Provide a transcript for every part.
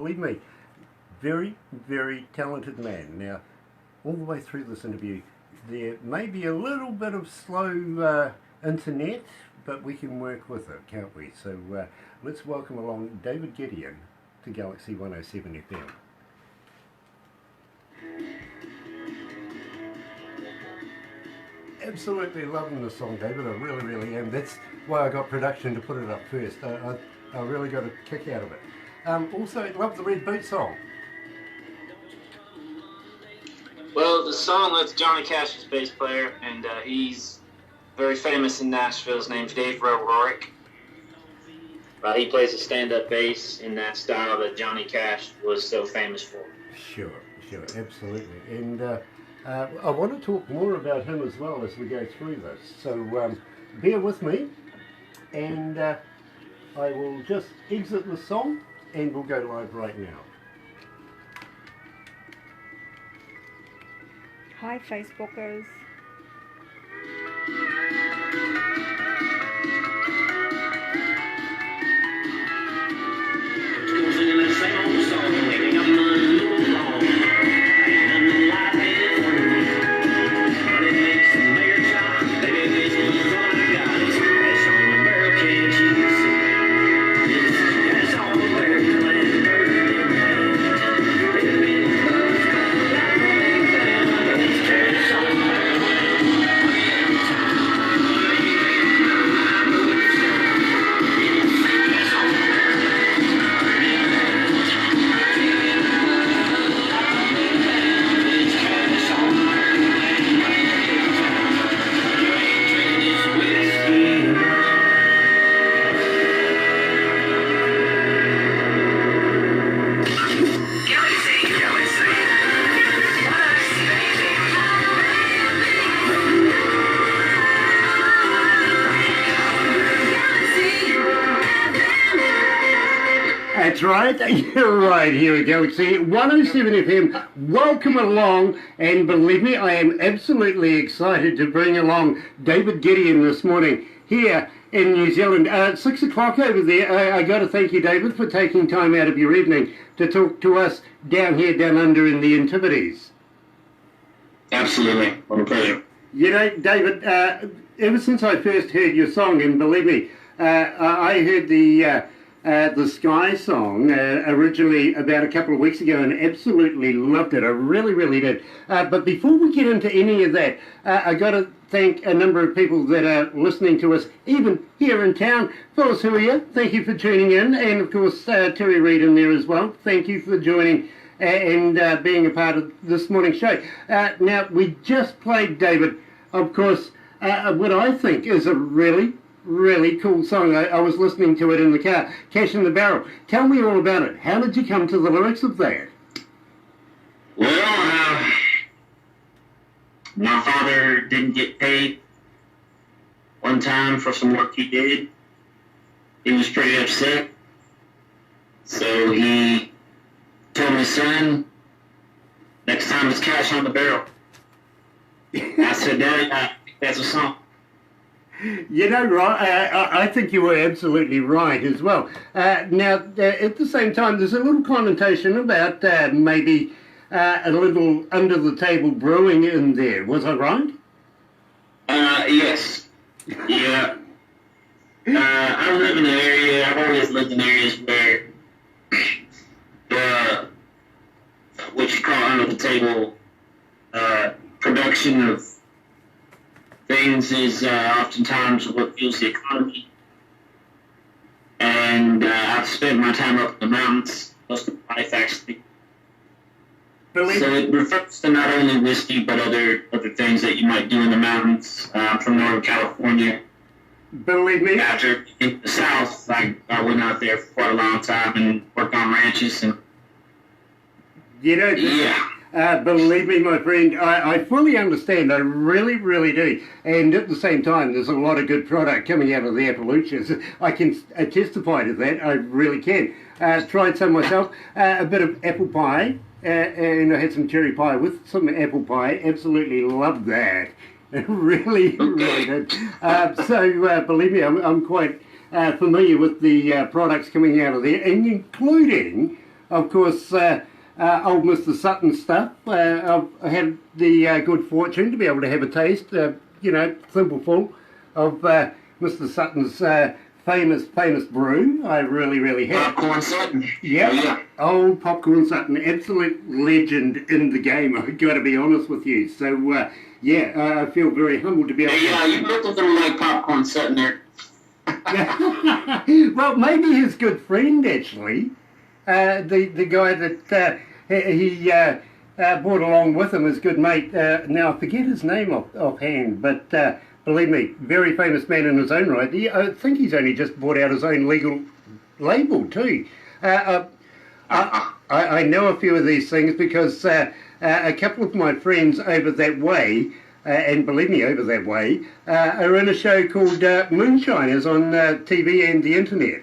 Believe me, very, very talented man. Now, all the way through this interview, there may be a little bit of slow internet, but we can work with it, can't we? So let's welcome along David Gideon to Galaxy 107 FM. Absolutely loving the song, David. I really, really am. That's why I got production to put it up first. I really got a kick out of it. Also, love the Red Boot song. Well, the song, that's Johnny Cash's bass player, and he's very famous in Nashville. His name's Dave Rohrick. He plays a stand-up bass in that style that Johnny Cash was so famous for. Sure, absolutely. And I want to talk more about him as well as we go through this. So bear with me, and I will just exit the song, and we'll go live right now. Hi, Facebookers. That's right, you're right, here we go. See, 107 FM, welcome along, and believe me, I am absolutely excited to bring along David Gideon this morning here in New Zealand. 6 o'clock over there. I got to thank you, David, for taking time out of your evening to talk to us down here, down under in the Antipodes. Absolutely, what a pleasure. You know, David, ever since I first heard your song, and believe me, I heard the Sky song originally about a couple of weeks ago and absolutely loved it. I really, really did. But before we get into any of that, I got to thank a number of people that are listening to us, even here in town. Phyllis Huia, thank you for tuning in. And of course, Terry Reid in there as well. Thank you for joining and being a part of this morning's show. Now, we just played, David, of course, what I think is a really cool song. I was listening to it in the car, Cash in the Barrel. Tell me all about it. How did you come to the lyrics of that? Well, my father didn't get paid one time for some work he did. He was pretty upset. So he told my son, next time it's cash on the barrel. I said, Daddy, I think that's a song. You know, right, I think you were absolutely right as well. Now, at the same time, there's a little connotation about maybe a little under-the-table brewing in there. Was I right? Yes. Yeah. I live in an area, I've always lived in areas where the, what you call under-the-table production of things is oftentimes what fuels the economy. And I've spent my time up in the mountains, most of my life actually. So it refers to not only whiskey, but other things that you might do in the mountains. I'm from Northern California. Believe me. After in the South, I went out there for quite a long time and worked on ranches. And you know, yeah. Believe me, my friend, I fully understand. I really, really do. And at the same time, there's a lot of good product coming out of the Appalachians. I can testify to that. I really can. Tried some myself. A bit of apple pie, and I had some cherry pie with some apple pie. Absolutely loved that. Really, really did. So believe me, I'm quite familiar with the products coming out of there, and including of course, old Mr. Sutton stuff. I've had the good fortune to be able to have a taste, simple full of Mr. Sutton's famous brew. I really have. Popcorn Sutton. Yeah, Oh, yeah. old Popcorn Sutton, absolute legend in the game, I've got to be honest with you. So, I feel very humbled to be able Yeah, you look a little like Popcorn Sutton there. Well, maybe his good friend, actually, the guy that he brought along with him, his good mate. Now, I forget his name offhand, but believe me, very famous man in his own right. I think he's only just brought out his own legal label, too. I know a few of these things because a couple of my friends over that way, and believe me, over that way, are in a show called Moonshiners on TV and the internet.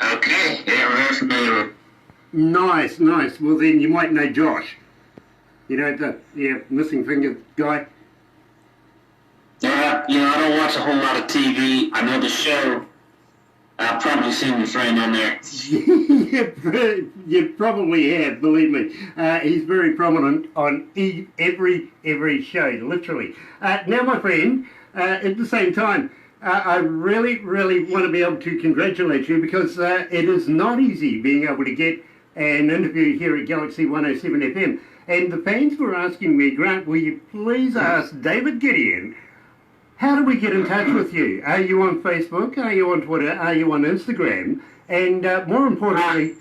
Okay, yeah, we're familiar. Nice. Well, then you might know Josh. You know, the missing finger guy. Yeah, I don't watch a whole lot of TV. I know the show. I've probably seen your friend on there. You probably have, believe me. He's very prominent on every show, literally. Now, my friend, at the same time, I really want to be able to congratulate you because it is not easy being able to get an interview here at Galaxy 107 FM. And the fans were asking me, Grant, will you please ask David Gideon, how do we get in touch with you? Are you on Facebook? Are you on Twitter? Are you on Instagram? And more importantly,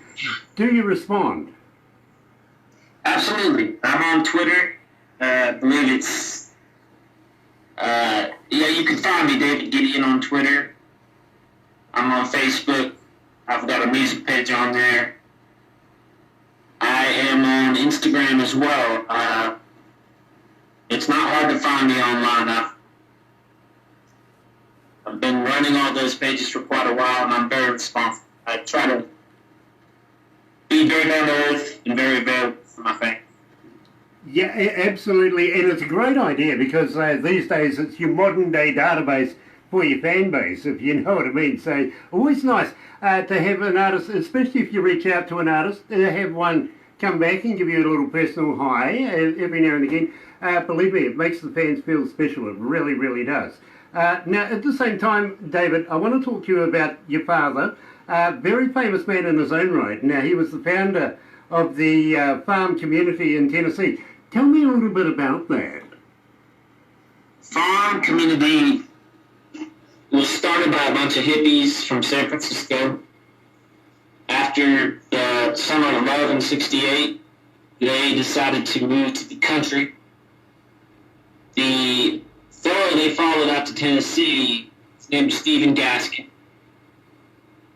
do you respond? Absolutely. I'm on Twitter. I believe it's... you can find me, David Gideon, on Twitter. I'm on Facebook. I've got a music page on there. I am on Instagram as well. It's not hard to find me online. I've been running all those pages for quite a while, and I'm very responsive. I try to be very down to earth and very available for my fans. Yeah, absolutely. And it's a great idea because these days it's your modern day database for your fan base, if you know what I mean. So always nice to have an artist, especially if you reach out to an artist, to have one come back and give you a little personal hi every now and again. Believe me, it makes the fans feel special. It really does. Now, at the same time, David, I want to talk to you about your father, very famous man in his own right. Now, he was the founder of the farm community in Tennessee. Tell me a little bit about that. Farm community was started by a bunch of hippies from San Francisco. After the summer of love in '68, they decided to move to the country. The fellow they followed out to Tennessee is named Stephen Gaskin.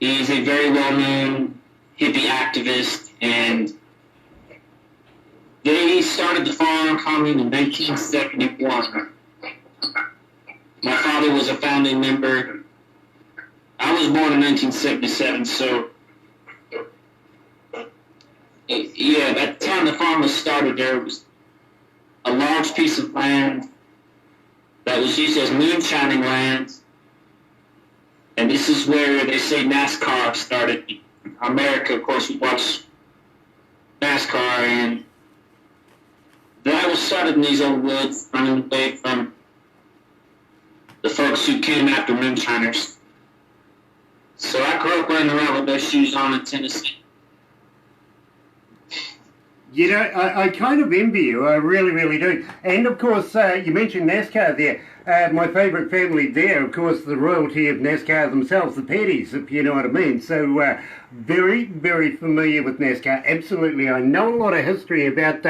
He's a very well-known hippie activist, and they started the farm commune in 1971. My father was a founding member. I was born in 1977, so at the time the farm was started, there was a large piece of land that was used as moonshining land. And this is where they say NASCAR started. America, of course, we watch NASCAR, and that was started in these old woods, running away from the folks who came after moonshiners. So I grew up running around with those shoes on in Tennessee. You know, I kind of envy you. I really do. And, of course, you mentioned NASCAR there. My favourite family there, of course, the royalty of NASCAR themselves, the Petties, if you know what I mean. So, very familiar with NASCAR. Absolutely. I know a lot of history about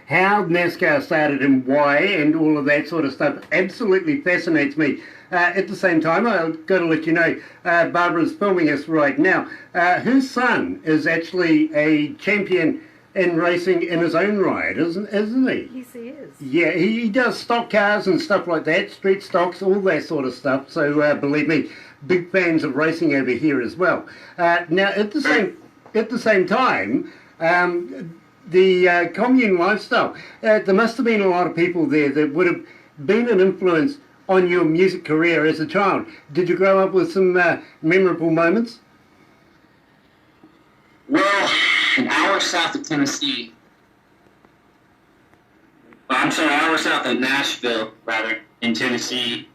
how NASCAR started and why and all of that sort of stuff. Absolutely fascinates me. At the same time, I've got to let you know, Barbara's filming us right now. Her son is actually a champion in racing in his own right, isn't he? Yes, he is. Yeah, he does stock cars and stuff like that, street stocks, all that sort of stuff. So believe me, big fans of racing over here as well. Now, at the same time, the commune lifestyle. There must have been a lot of people there that would have been an influence on your music career as a child. Did you grow up with some memorable moments? Well, an hour south of Tennessee. I'm sorry, an hour south of Nashville, rather, in Tennessee.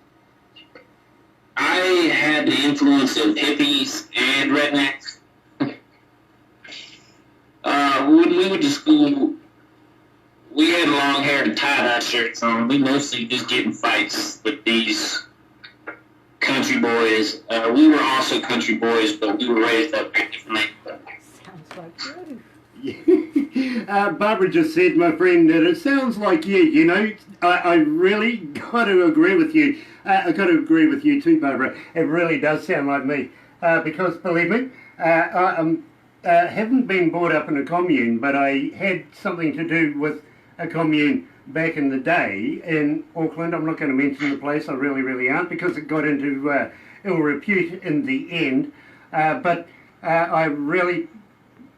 I had the influence of hippies and rednecks. When we went to school, we had long hair and tie-dye shirts on. We mostly just get in fights with these country boys. We were also country boys, but we were raised up very differently. Sounds like you. Barbara just said, my friend, that it sounds like you. You know, I really got to agree with you. I got to agree with you too, Barbara. It really does sound like me. Because, believe me, I haven't been brought up in a commune, but I had something to do with a commune back in the day in Auckland. I'm not going to mention the place, I really aren't, because it got into ill repute in the end. But I really,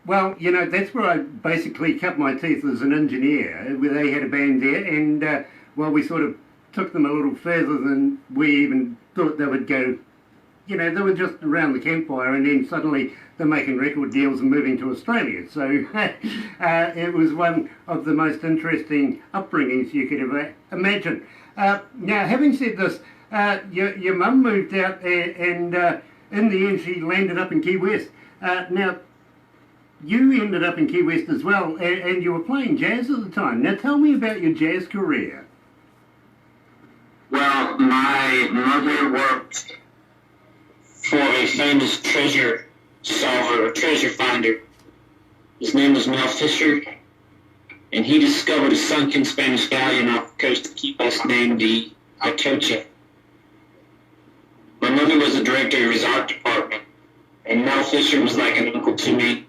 well, you know, that's where I basically cut my teeth as an engineer. They had a band there, and well, we sort of took them a little further than we even thought they would go. You know, they were just around the campfire, and then suddenly they're making record deals and moving to Australia. So it was one of the most interesting upbringings you could ever imagine. Now, having said this, your mum moved out, and in the end she landed up in Key West. Now, you ended up in Key West as well, and you were playing jazz at the time. Now, tell me about your jazz career. Well, my mother worked for a famous treasure solver, or treasure finder. His name was Mel Fisher, and he discovered a sunken Spanish galleon off the coast of Key West named the Atocha. My mother was the director of his art department, and Mel Fisher was like an uncle to me.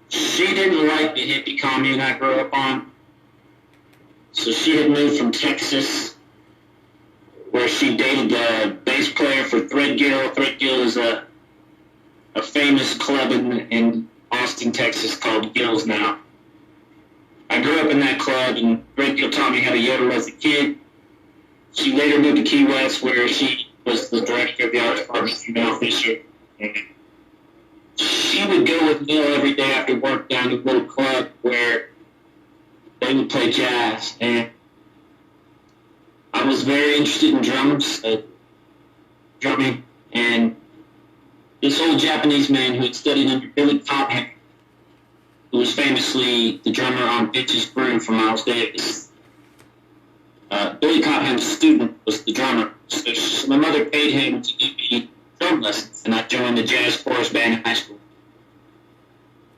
She didn't like the hippie commune I grew up on, so she had moved from Texas, where she dated the bass player for Threadgill. Threadgill is a famous club in Austin, Texas called Gill's now. I grew up in that club, and Threadgill taught me how to yodel as a kid. She later moved to Key West, where she was the director of the art department, Mel Fisher. And she would go with Mel every day after work down to a little club where they would play jazz. And I was very interested in drumming, and this old Japanese man who had studied under Billy Cobham, who was famously the drummer on Bitches Brew from Miles Davis. Billy Cobham's student was the drummer, so my mother paid him to give me drum lessons, and I joined the jazz chorus band in high school.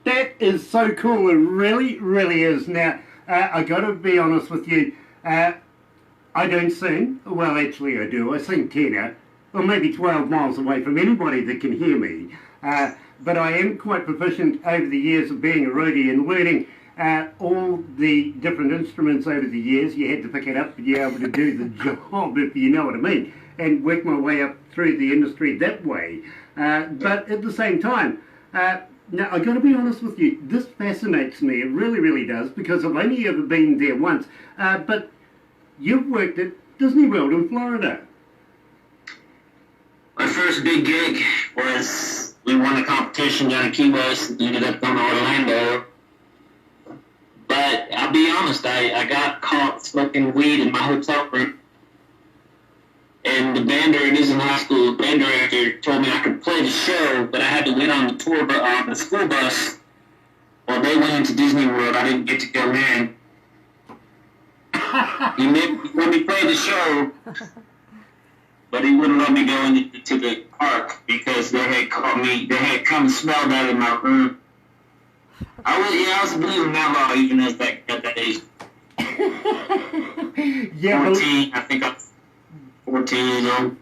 That is so cool. It really is. Now, I got to be honest with you. I don't sing. Well, actually I do. I sing tenor, or maybe 12 miles away from anybody that can hear me. But I am quite proficient over the years of being a roadie and learning all the different instruments over the years. You had to pick it up to be able to do the job, if you know what I mean, and work my way up through the industry that way. But at the same time, now, I've got to be honest with you, this fascinates me. It really does, because I've only ever been there once. But you've worked at Disney World in Florida. My first big gig was, we won a competition down in Key West and ended up going to Orlando. But I'll be honest, I got caught smoking weed in my hotel room. And the band director, in high school, the band director told me I could play the show, but I had to wait on the tour on the school bus while they went into Disney World. I didn't get to go in. He let me play the show, but he wouldn't let me go into the park because they had caught me. They had come and smelled that in my room. I was believing that law even at that age. Yeah, 14, I think I was 14 years old.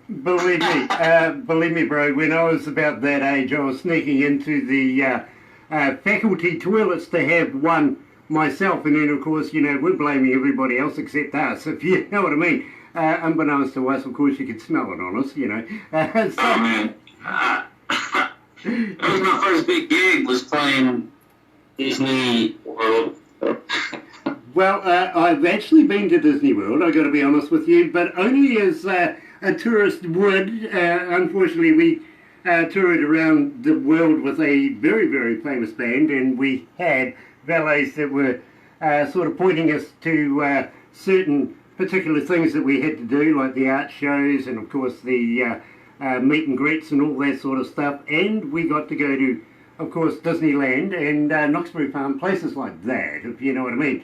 Believe me, bro. When I was about that age, I was sneaking into the faculty toilets to have one myself, and then of course, you know, we're blaming everybody else except us, if you know what I mean. Unbeknownst to us, of course, you could smell it on us, you know. So, oh man, that was my first big gig, was playing Disney World. Well, I've actually been to Disney World, I've got to be honest with you, but only as a tourist would. Unfortunately, toured around the world with a very, very famous band, and we had valets that were sort of pointing us to certain particular things that we had to do, like the art shows and, of course, the meet and greets and all that sort of stuff. And we got to go to, of course, Disneyland and Knoxbury Farm, places like that, if you know what I mean.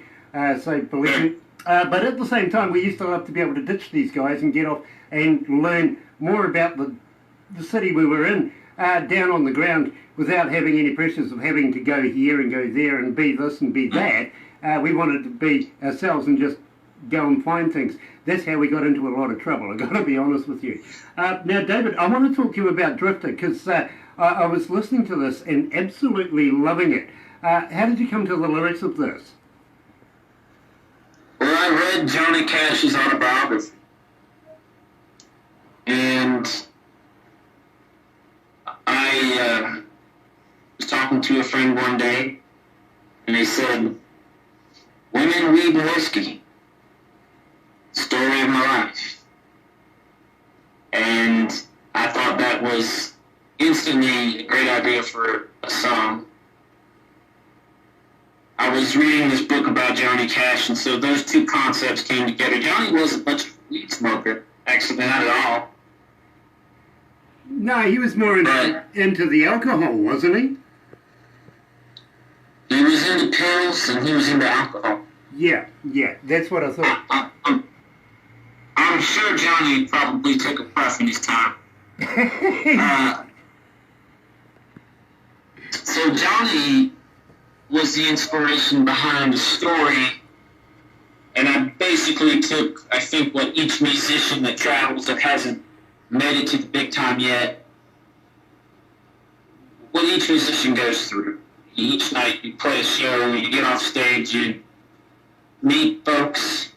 So believe me. But at the same time, we used to love to be able to ditch these guys and get off and learn more about the city we were in down on the ground without having any pressures of having to go here and go there and be this and be that. We wanted to be ourselves and just go and find things. That's how we got into a lot of trouble, I've got to be honest with you. Now, David, I want to talk to you about Drifter, because I was listening to this and absolutely loving it. How did you come to the lyrics of this? Well, I read Johnny Cash's autobiography, and I was talking to a friend one day, and they said, "Women, weed, and whiskey, story of my life." And I thought that was instantly a great idea for a song. I was reading this book about Johnny Cash, and so those two concepts came together. Johnny wasn't much of a weed smoker, actually, not at all. No, he was more into the alcohol, wasn't he? He was into pills, and he was into alcohol. Yeah, that's what I thought. I'm sure Johnny probably took a puff in his time. So Johnny was the inspiration behind the story, and I basically took, I think, what each musician that travels that hasn't made it to the big time yet, what each musician goes through. Each night you play a show, you get off stage, you meet folks,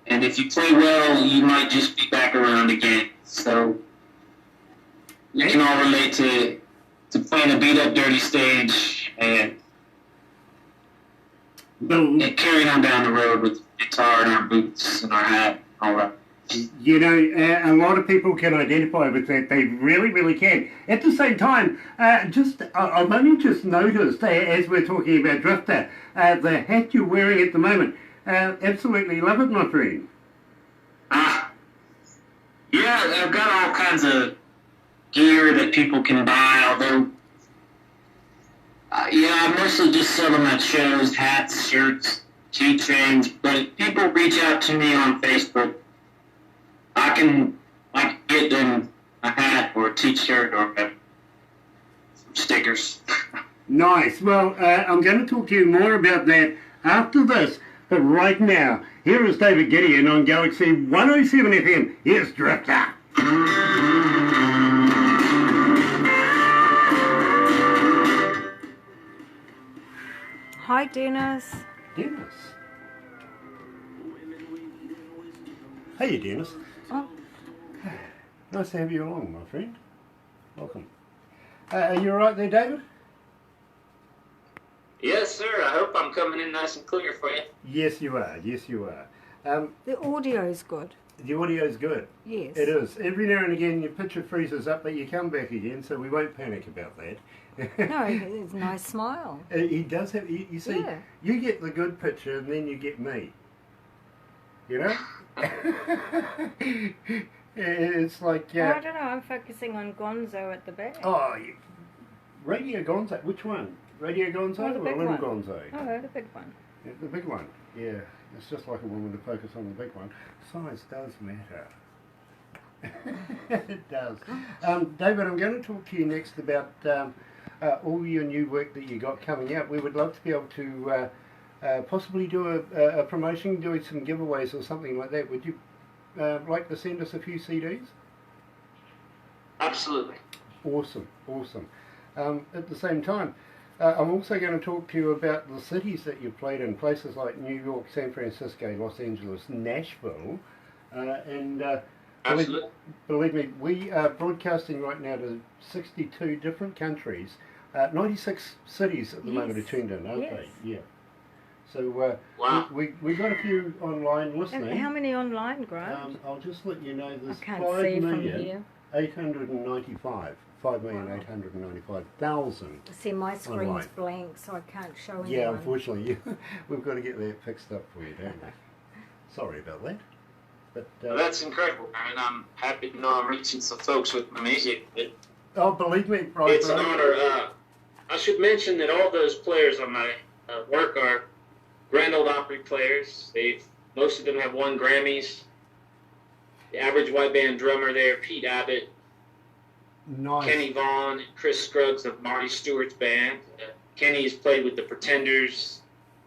and if you play well, you might just be back around again. So you can all relate to playing a beat-up, dirty stage and carrying on down the road with the guitar and our boots and our hat, all that. You know, a lot of people can identify with that. They really, really can. At the same time, I've only just noticed, as we're talking about Drifter, the hat you're wearing at the moment. Absolutely love it, my friend. Yeah, I've got all kinds of gear that people can buy, although, I mostly just sell them at shows, hats, shirts, keychains, but if people reach out to me on Facebook, I can get them a hat or a t-shirt or some stickers. Nice. Well, I'm going to talk to you more about that after this, but right now, here is David Gideon on Galaxy 107 FM. Here's Drifter. Hi, Dennis. Dennis. Hey, Dennis. Oh, Nice to have you along, my friend. Welcome. Are you all right there, David? Yes, sir. I hope I'm coming in nice and clear for you. Yes, you are. Yes, you are. the audio's good. The audio's good. Yes. It is. Every now and again your picture freezes up, but you come back again, so we won't panic about that. No, it's a nice smile. He does have, you see, Yeah. you get the good picture and then you get me. You know? It's like... Oh, I don't know, I'm focusing on Gonzo at the back. Oh, Radio Gonzo. Which one? Radio Gonzo Oh, the or big Little one. Gonzo? Oh, the big one. Yeah, the big one. Yeah. It's just like a woman to focus on the big one. Size does matter. It does. David, I'm going to talk to you next about all your new work that you got coming out. We would love to be able to possibly do a promotion, doing some giveaways or something like that. Would you like to send us a few CDs? Absolutely. Awesome, awesome. At the same time, I'm also going to talk to you about the cities that you've played in, places like New York, San Francisco, Los Angeles, Nashville, and Absolutely. believe me, we are broadcasting right now to 62 different countries, 96 cities at the moment are tuned in, aren't they? Yeah. So Wow. we got a few online listening. How many online, Grant? I'll just let you know I there's can't 5 see from million. here. 895. 5,895,000. See, my screen's Online. blank, so I can't show anyone. Yeah, unfortunately, we've got to get that fixed up for you, don't we? Sorry about that. But Well, that's incredible, man. I'm happy to know I'm reaching some folks with my music. oh, believe me, right, It's an honor. I should mention that all those players on my work are Grand Ole Opry players. Most of them have won Grammys. The average white band drummer there, Pete Abbott, Nice. Kenny Vaughan, and Chris Scruggs of Marty Stewart's band. Kenny has played with the Pretenders,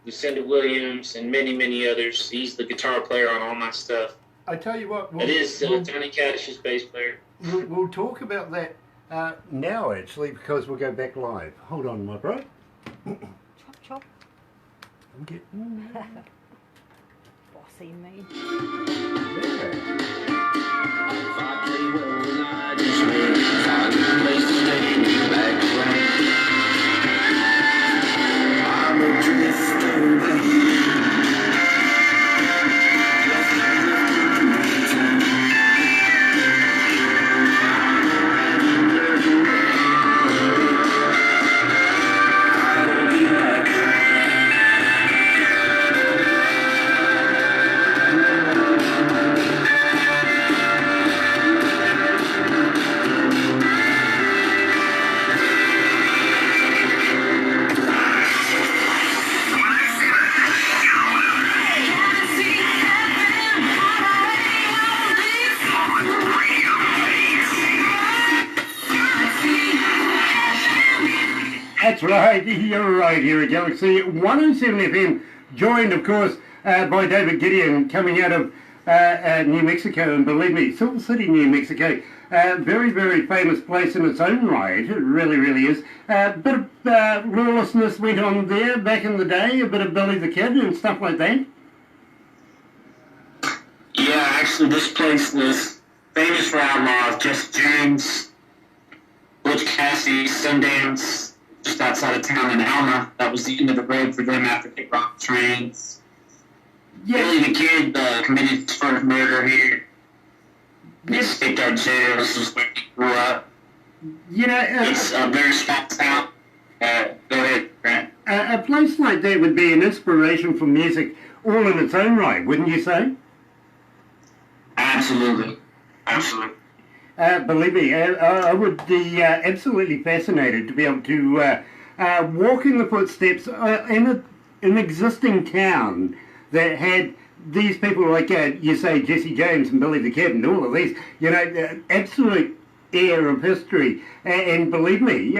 Lucinda Williams, and many, many others. He's the guitar player on all my stuff. I tell you what, It is Johnny Cadish's bass player. we'll talk about that now, actually, because we'll go back live. Hold on, my bro. Chop, chop. I'm getting Bossy me. there. That's right, you're right here at Galaxy 107 FM, joined, of course, by David Gideon, coming out of New Mexico, and believe me, Silver City, New Mexico, very, very famous place in its own right, it really, really is. A bit of lawlessness went on there back in the day, a bit of Billy the Kid and stuff like that. Yeah, actually, this place was famous for outlaws. Jesse James, Butch Cassidy, Sundance, just outside of town in Alma. That was the end of the road for them after they robbed trains. Billy the Kid committed his first murder here. He escaped our jail. This is where he grew up. You know, It's a very small town. Go ahead, Grant. a place like that would be an inspiration for music all in its own right, wouldn't you say? Absolutely. Absolutely. Believe me, I would be absolutely fascinated to be able to walk in the footsteps in an existing town that had these people like, you say, Jesse James and Billy the Kid and all of these, you know, absolute air of history. And believe me,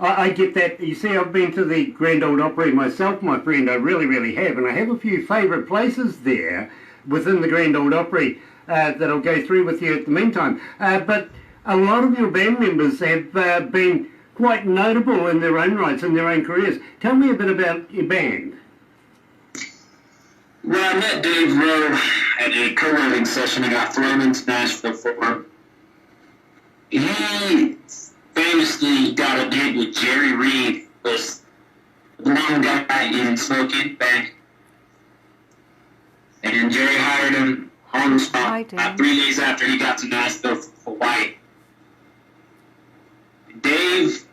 I get that. You see, I've been to the Grand Ole Opry myself, my friend. I really, really have. And I have a few favourite places there within the Grand Ole Opry that I'll go through with you at the meantime. But a lot of your band members have been quite notable in their own rights, in their own careers. Tell me a bit about your band. Well, I met Dave Rowe at a co-writing session I got thrown into Nashville for. He famously got a gig with Jerry Reed, was the one guy in Smoking Bank. And Jerry hired him on the spot 3 days after he got to Nashville for Hawaii. Dave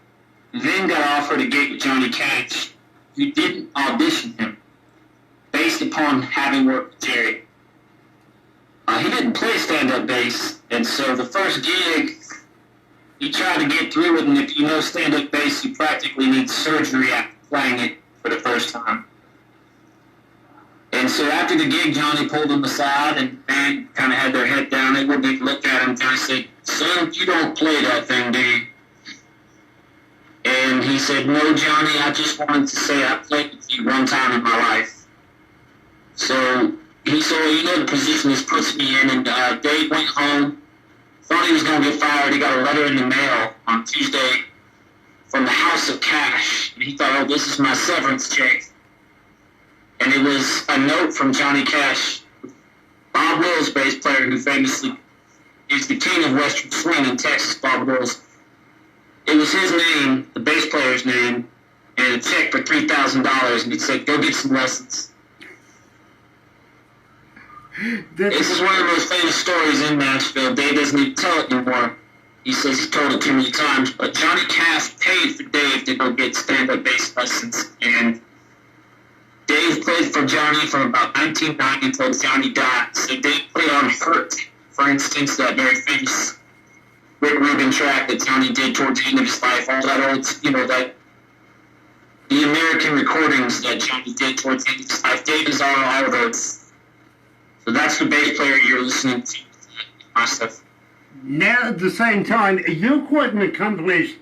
then got offered a gig with Johnny Cash, who didn't audition him, based upon having worked with Jerry. He didn't play stand-up bass, and so the first gig, he tried to get through it, and if you know stand-up bass, you practically need surgery after playing it for the first time. And so after the gig, Johnny pulled him aside, and the band kind of had their head down. They wouldn't even look at him, and kind of said, "Son, you don't play that thing, do you?" And he said, "No, Johnny, I just wanted to say I played with you one time in my life." So he said, "You know the position this puts me in," and Dave went home, thought he was going to get fired. He got a letter in the mail on Tuesday from the House of Cash. And he thought, "Oh, this is my severance check." And it was a note from Johnny Cash, Bob Wills, bass player, who famously is the king of Western swing in Texas, Bob Wills. It was his name, the bass player's name, and a check for $3,000, and it said, "Go get some lessons." This is one of the most famous stories in Nashville. Dave doesn't even tell it anymore. he says he told it too many times, but Johnny Cash paid for Dave to go get stand-up bass lessons, and Dave played for Johnny from about 1990 until Johnny died. So Dave played on Hurt, for instance, that very famous Rick Rubin track that Johnny did towards the end of his life. All that old, that the American recordings that Johnny did towards the end of his life. Dave is on all of those. So that's the bass player you're listening to. My stuff. Now, at the same time, you're quite an accomplished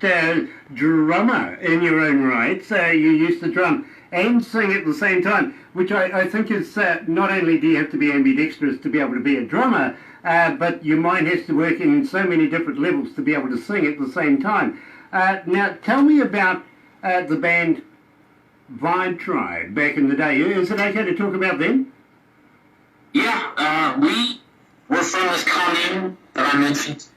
drummer in your own right. So you used to drum and sing at the same time, which I think is not only do you have to be ambidextrous to be able to be a drummer, but your mind has to work in so many different levels to be able to sing at the same time. Now, tell me about the band Vibe Tribe back in the day. Is it okay to talk about them? Yeah, we were from this commune that I mentioned.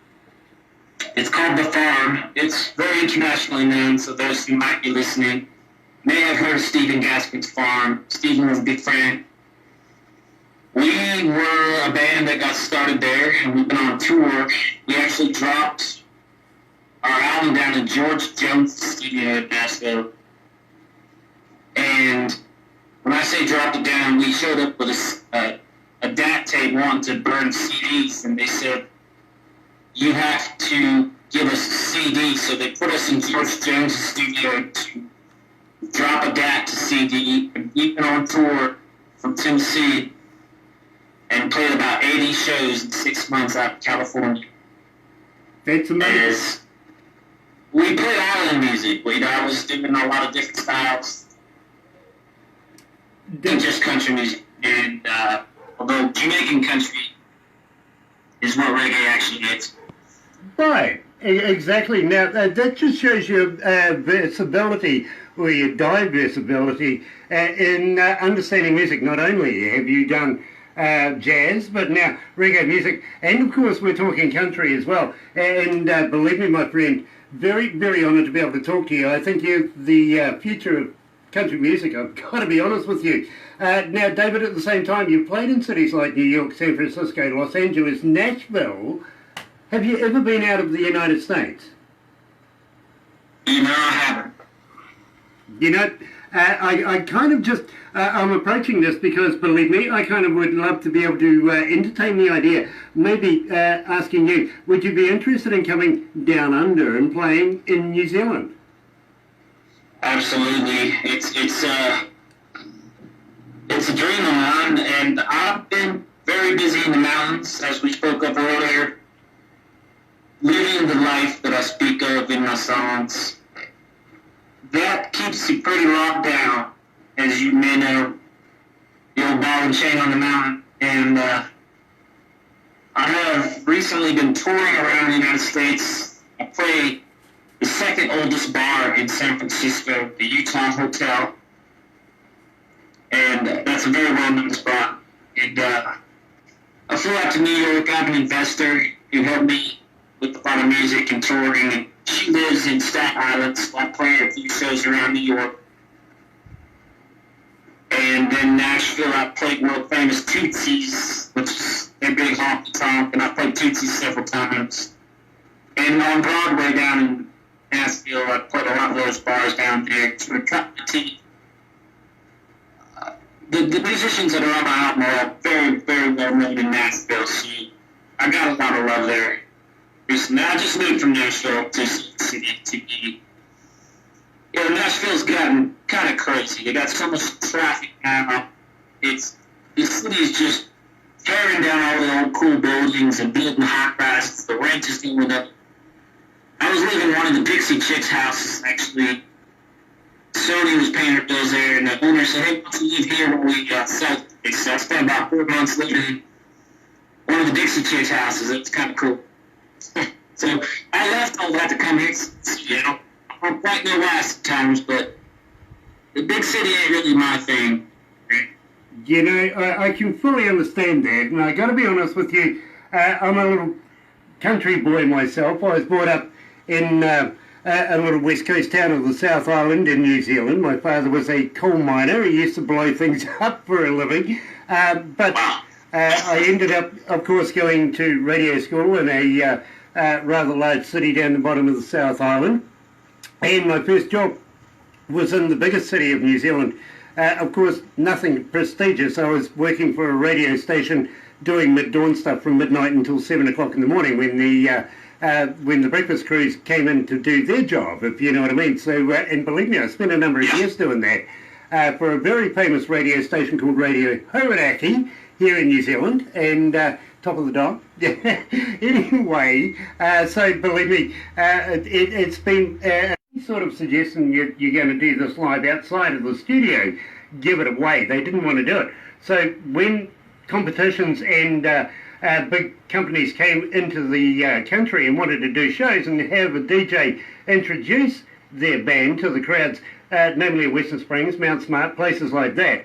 It's called The Farm. It's very internationally known, so those who might be listening may have heard of Stephen Gaskin's Farm. Stephen was a big fan. We were a band that got started there, and we've been on tour. We actually dropped our album down in George Jones' studio in Nashville. And when I say dropped it down, we showed up with a DAT tape wanting to burn CDs, and they said, you have to give us a CD. So they put us in George Jones' studio to drop a DAT to CD, and we've been on tour from Tennessee and played about 80 shows in 6 months out in California. That's amazing. We played all in music. I was doing a lot of different styles. Than just country music. And although Jamaican country is what reggae actually is. Right, exactly. Now, that just shows your versatility, or your diversability in understanding music. Not only have you done jazz, but now reggae music. And, of course, we're talking country as well. And believe me, my friend, very, very honoured to be able to talk to you. I think you're the future of country music, I've got to be honest with you. Now, David, at the same time, you've played in cities like New York, San Francisco, Los Angeles, Nashville. Have you ever been out of the United States? I haven't. I kind of just, I'm approaching this because, believe me, I kind of would love to be able to entertain the idea, maybe asking you, would you be interested in coming down under and playing in New Zealand? Absolutely. It's a dream of mine, and I've been very busy in the mountains, as we spoke of earlier, living the life that I speak of in my songs. That keeps you pretty locked down, as you may know, the old ball and chain on the mountain. And I have recently been touring around the United States. I play the second oldest bar in San Francisco, the Utah Hotel. And that's a very well-known spot. And I flew out to New York. I have an investor who helped me with a lot of music and touring. And she lives in Staten Island, so I play a few shows around New York. And then Nashville, I played world-famous Tootsie's, which is a big honky-tonk, and I played Tootsie's several times. And on Broadway down in Nashville, I played a lot of those bars down there to cut the teeth. The musicians that are on my album are all very, very well known in Nashville, so I got a lot of love there. Recently, I just moved from Nashville to city. Nashville's gotten kind of crazy. They got so much traffic now. The city's just tearing down all the old cool buildings and building high-rises. The rent is going up. I was living in one of the Dixie Chicks' houses, actually. Sony was paying her bills there, and the owner said, hey, why don't you live here when we sell it? So I spent about 4 months living in one of the Dixie Chicks' houses. It was kind of cool. So I left all that to come here. I don't quite know why sometimes, but the big city ain't really my thing. I can fully understand that, and I got to be honest with you, I'm a little country boy myself. I was brought up in a little west coast town of the South Island in New Zealand. My father was a coal miner. He used to blow things up for a living. But I ended up, of course, going to radio school in a rather large city down the bottom of the South Island. And my first job was in the biggest city of New Zealand. Of course, nothing prestigious. I was working for a radio station doing mid-dawn stuff from midnight until 7 o'clock in the morning when the breakfast crews came in to do their job, if you know what I mean. So, and believe me, I spent a number of years doing that for a very famous radio station called Radio Hoaraki here in New Zealand, and top of the dog. Anyway, so believe me, it's been any sort of suggestion you're going to do this live outside of the studio, give it away. They didn't want to do it. So when competitions and big companies came into the country and wanted to do shows and have a DJ introduce their band to the crowds, namely Western Springs, Mount Smart, places like that,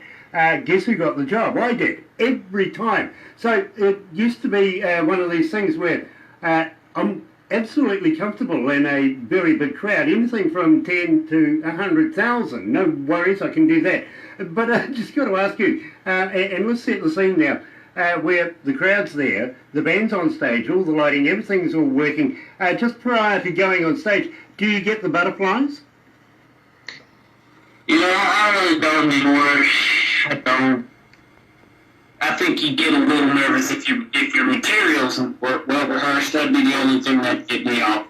guess who got the job? I did, every time. So it used to be one of these things where I'm absolutely comfortable in a very big crowd, anything from 10 to 100,000. No worries, I can do that. But I just got to ask you, and let's set the scene now, where the crowd's there, the band's on stage, all the lighting, everything's all working. Just prior to going on stage, do you get the butterflies? You know, I really don't anymore. I don't. I think you get a little nervous if your materials weren't well rehearsed. That'd be the only thing that'd get me off.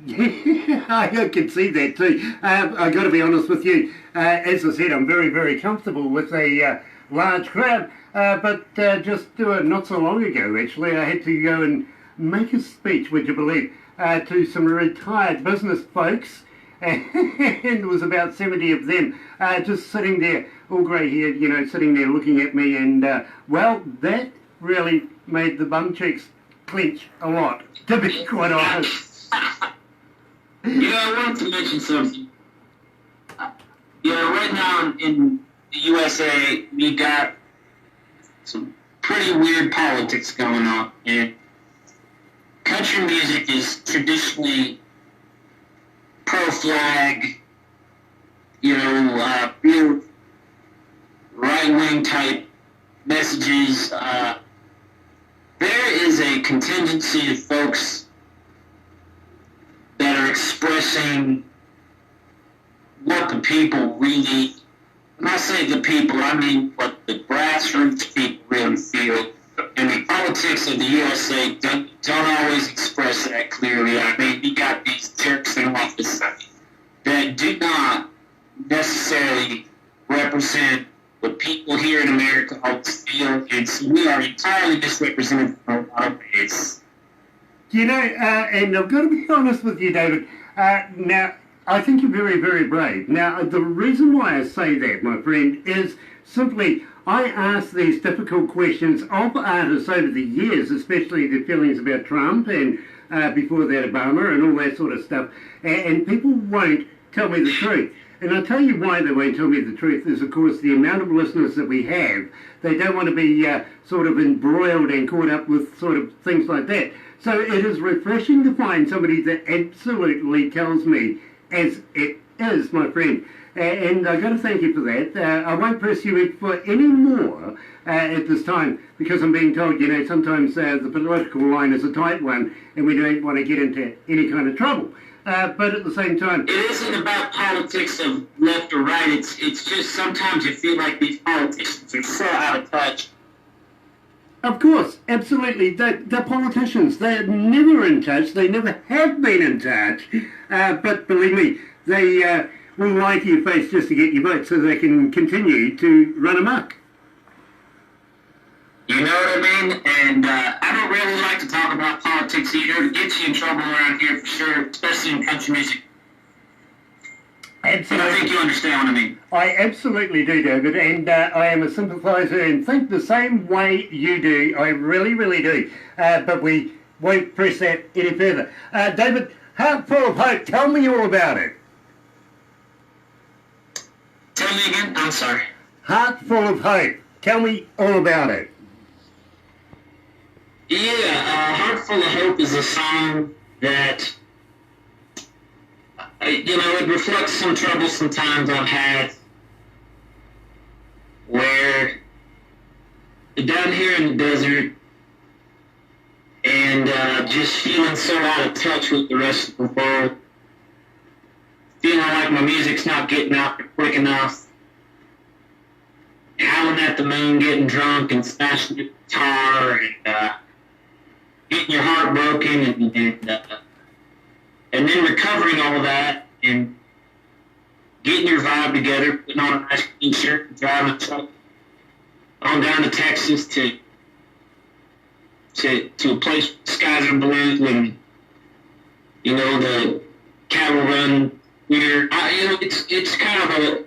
Yeah, I can see that too. I got to be honest with you. As I said, I'm very, very comfortable with a large crowd. But just not so long ago, actually, I had to go and make a speech, would you believe, to some retired business folks. And there was about 70 of them just sitting there, all grey-haired, you know, sitting there looking at me. And, well, that really made the bum cheeks clench a lot, to be quite honest. You know, I wanted to mention something. You know, right now in the USA, we got some pretty weird politics going on. And country music is traditionally pro-flag, you know, real right-wing type messages. There is a contingency of folks that are expressing what the people really, when I say the people, I mean what the grassroots people really feel. And the politics of the USA don't always express that clearly. I mean, you got these jerks in office that do not necessarily represent what people here in America always feel, and so we are entirely misrepresented in a lot of ways. You know, and I've got to be honest with you, David. Now, I think you're very, very brave. Now, the reason why I say that, my friend, is simply I ask these difficult questions of artists over the years, especially their feelings about Trump and before that Obama and all that sort of stuff, and people won't tell me the truth. And I'll tell you why they won't tell me the truth is, of course, the amount of listeners that we have. They don't want to be sort of embroiled and caught up with sort of things like that. So it is refreshing to find somebody that absolutely tells me as it is, my friend. And I've got to thank you for that. I won't press you for any more at this time because I'm being told, you know, sometimes the political line is a tight one and we don't want to get into any kind of trouble. But at the same time... It isn't about politics of left or right. It's just sometimes you feel like these politicians are so out of touch. Of course, absolutely. The politicians, they're never in touch. They never have been in touch. But believe me, they will lie to your face just to get your vote so they can continue to run amok. You know what I mean? And I don't really like to talk about politics either. It gets you in trouble around here for sure, especially in country music. Absolutely. And I think you understand what I mean. I absolutely do, David, and I am a sympathiser and think the same way you do. I really, really do. But we won't press that any further. David, Heart Full of Hope, tell me all about it. Tell me again? I'm sorry. Heart Full of Hope, tell me all about it. Yeah, Heart Full of Hope is a song that, you know, it reflects some troublesome times I've had where down here in the desert and just feeling so out of touch with the rest of the world, feeling like my music's not getting out there quick enough, howling at the moon, getting drunk and smashing the guitar, and getting your heart broken, and then recovering all of that and getting your vibe together, putting on a nice clean shirt and driving a truck on down to Texas to a place where the skies are blue and, you know, the cattle run weird. It's kind of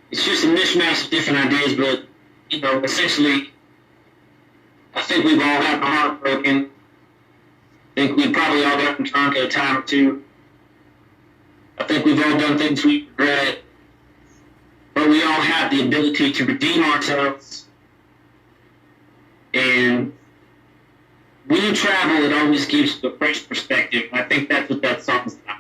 it's just a mishmash of different ideas, but, you know, essentially, I think we've all had our heart broken. I think we've probably all gotten drunk at a time or two. I think we've all done things we regret, but we all have the ability to redeem ourselves. And when you travel, it always gives you a fresh perspective. I think that's what that song's about.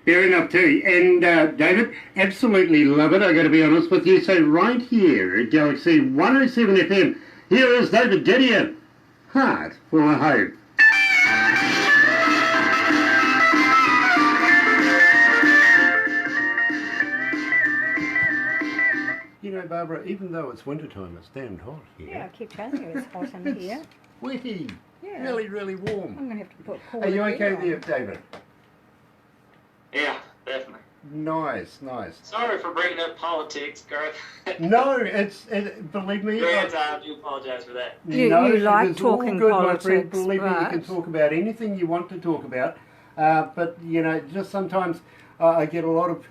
Fair enough too. And David, absolutely love it. I got to be honest with you. So right here at Galaxy 107 FM, here is David Gideon. Heart full of hope. You know, Barbara, even though it's wintertime, it's damned hot here. Yeah, I keep telling you it's hot in here. Sweaty. Yeah. Really, really warm. I'm going to have to put cool Are you okay on. there, David? Yeah, definitely. Nice, nice. Sorry for bringing up politics, Garth. No, believe me. I do apologize for that. You like it's all talking good, my friend. politics, Believe me, you but- can talk about anything you want to talk about. But, you know, just sometimes I get a lot of...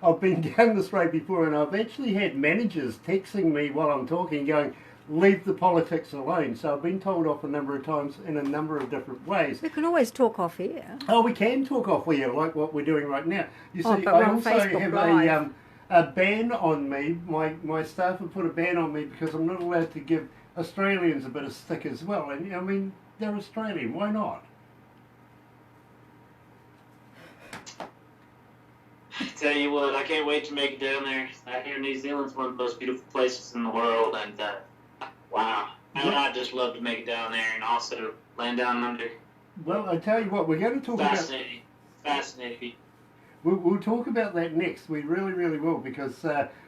I've been down this road before, and I've actually had managers texting me while I'm talking going, leave the politics alone. So I've been told off a number of times in a number of different ways. We can always talk off here. Oh, we can talk off here, like what we're doing right now. You see, Oh, but I we're on also Facebook have Live. a ban on me. My staff have put a ban on me because I'm not allowed to give Australians a bit of stick as well. And I mean, they're Australian. Why not? Tell you what, I can't wait to make it down there. I hear New Zealand's one of the most beautiful places in the world, and wow, I'd just love to make it down there and also land down under. Well, I tell you what, we're going to talk Fascinating. We'll talk about that next. We really, really will, because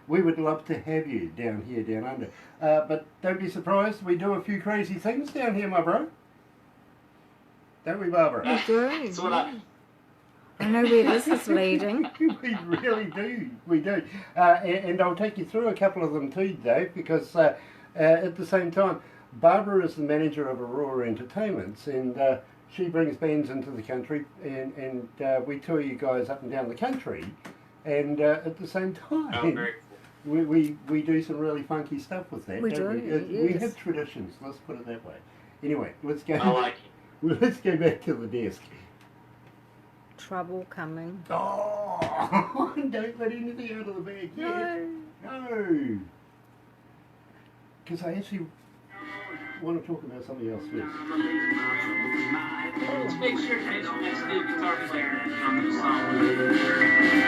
we would love to have you down here, down under. But don't be surprised, we do a few crazy things down here, my bro. Don't we, Barbara? We do. That's what I know where this is leading. We really do. We do. And I'll take you through a couple of them too, Dave, because at the same time, Barbara is the manager of Aurora Entertainments, and she brings bands into the country, and we tour you guys up and down the country. And at the same time, very we do some really funky stuff with that. We don't do, We yes. have traditions, let's put it that way. Anyway, let's go. I like it. Let's go back to the desk. Trouble coming. Oh, don't let anything out of the bag yet. No. Because I actually want to talk about something else first. Let's make sure Tate's next new guitar player on the song.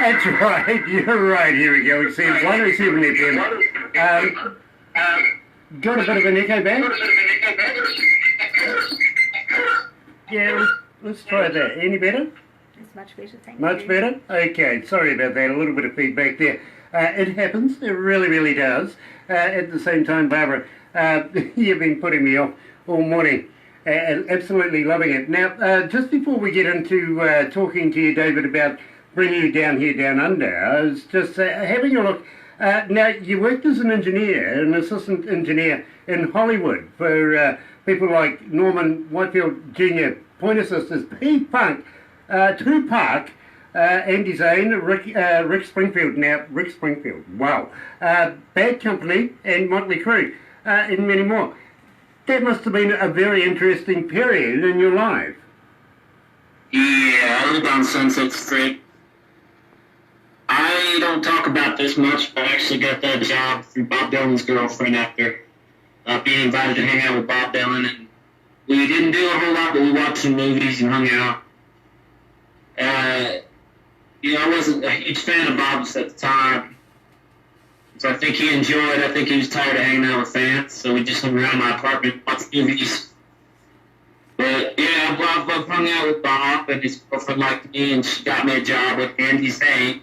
That's right, you're right. Here we go. It's 107 FM. Got a bit of an echo back? Yeah, let's try that. Any better? It's much better, thank Much you. better? Okay, sorry about that. A little bit of feedback there. It happens. It really, really does. At the same time, Barbara, you've been putting me off all morning. Absolutely loving it. Now, just before we get into talking to you, David, about bringing you down here, down under, I was just having a look. Now, you worked as an engineer, an assistant engineer in Hollywood for people like Norman Whitefield Jr., Pointer Sisters, P-Funk, Tupac, Andy Zane, Rick Springfield. Now, Rick Springfield, wow. Bad Company and Motley Crue, and many more. That must have been a very interesting period in your life. Yeah, I lived on Sunset Strip. I don't talk about this much, but I actually got that job through Bob Dylan's girlfriend after being invited to hang out with Bob Dylan. And we didn't do a whole lot, but we watched some movies and hung out. I wasn't a huge fan of Bob's at the time. So I think he enjoyed. I think he was tired of hanging out with fans, so we just hung around my apartment, watched movies. But yeah, I've hung out with Bob, and his girlfriend liked me, and she got me a job with Andy Zane.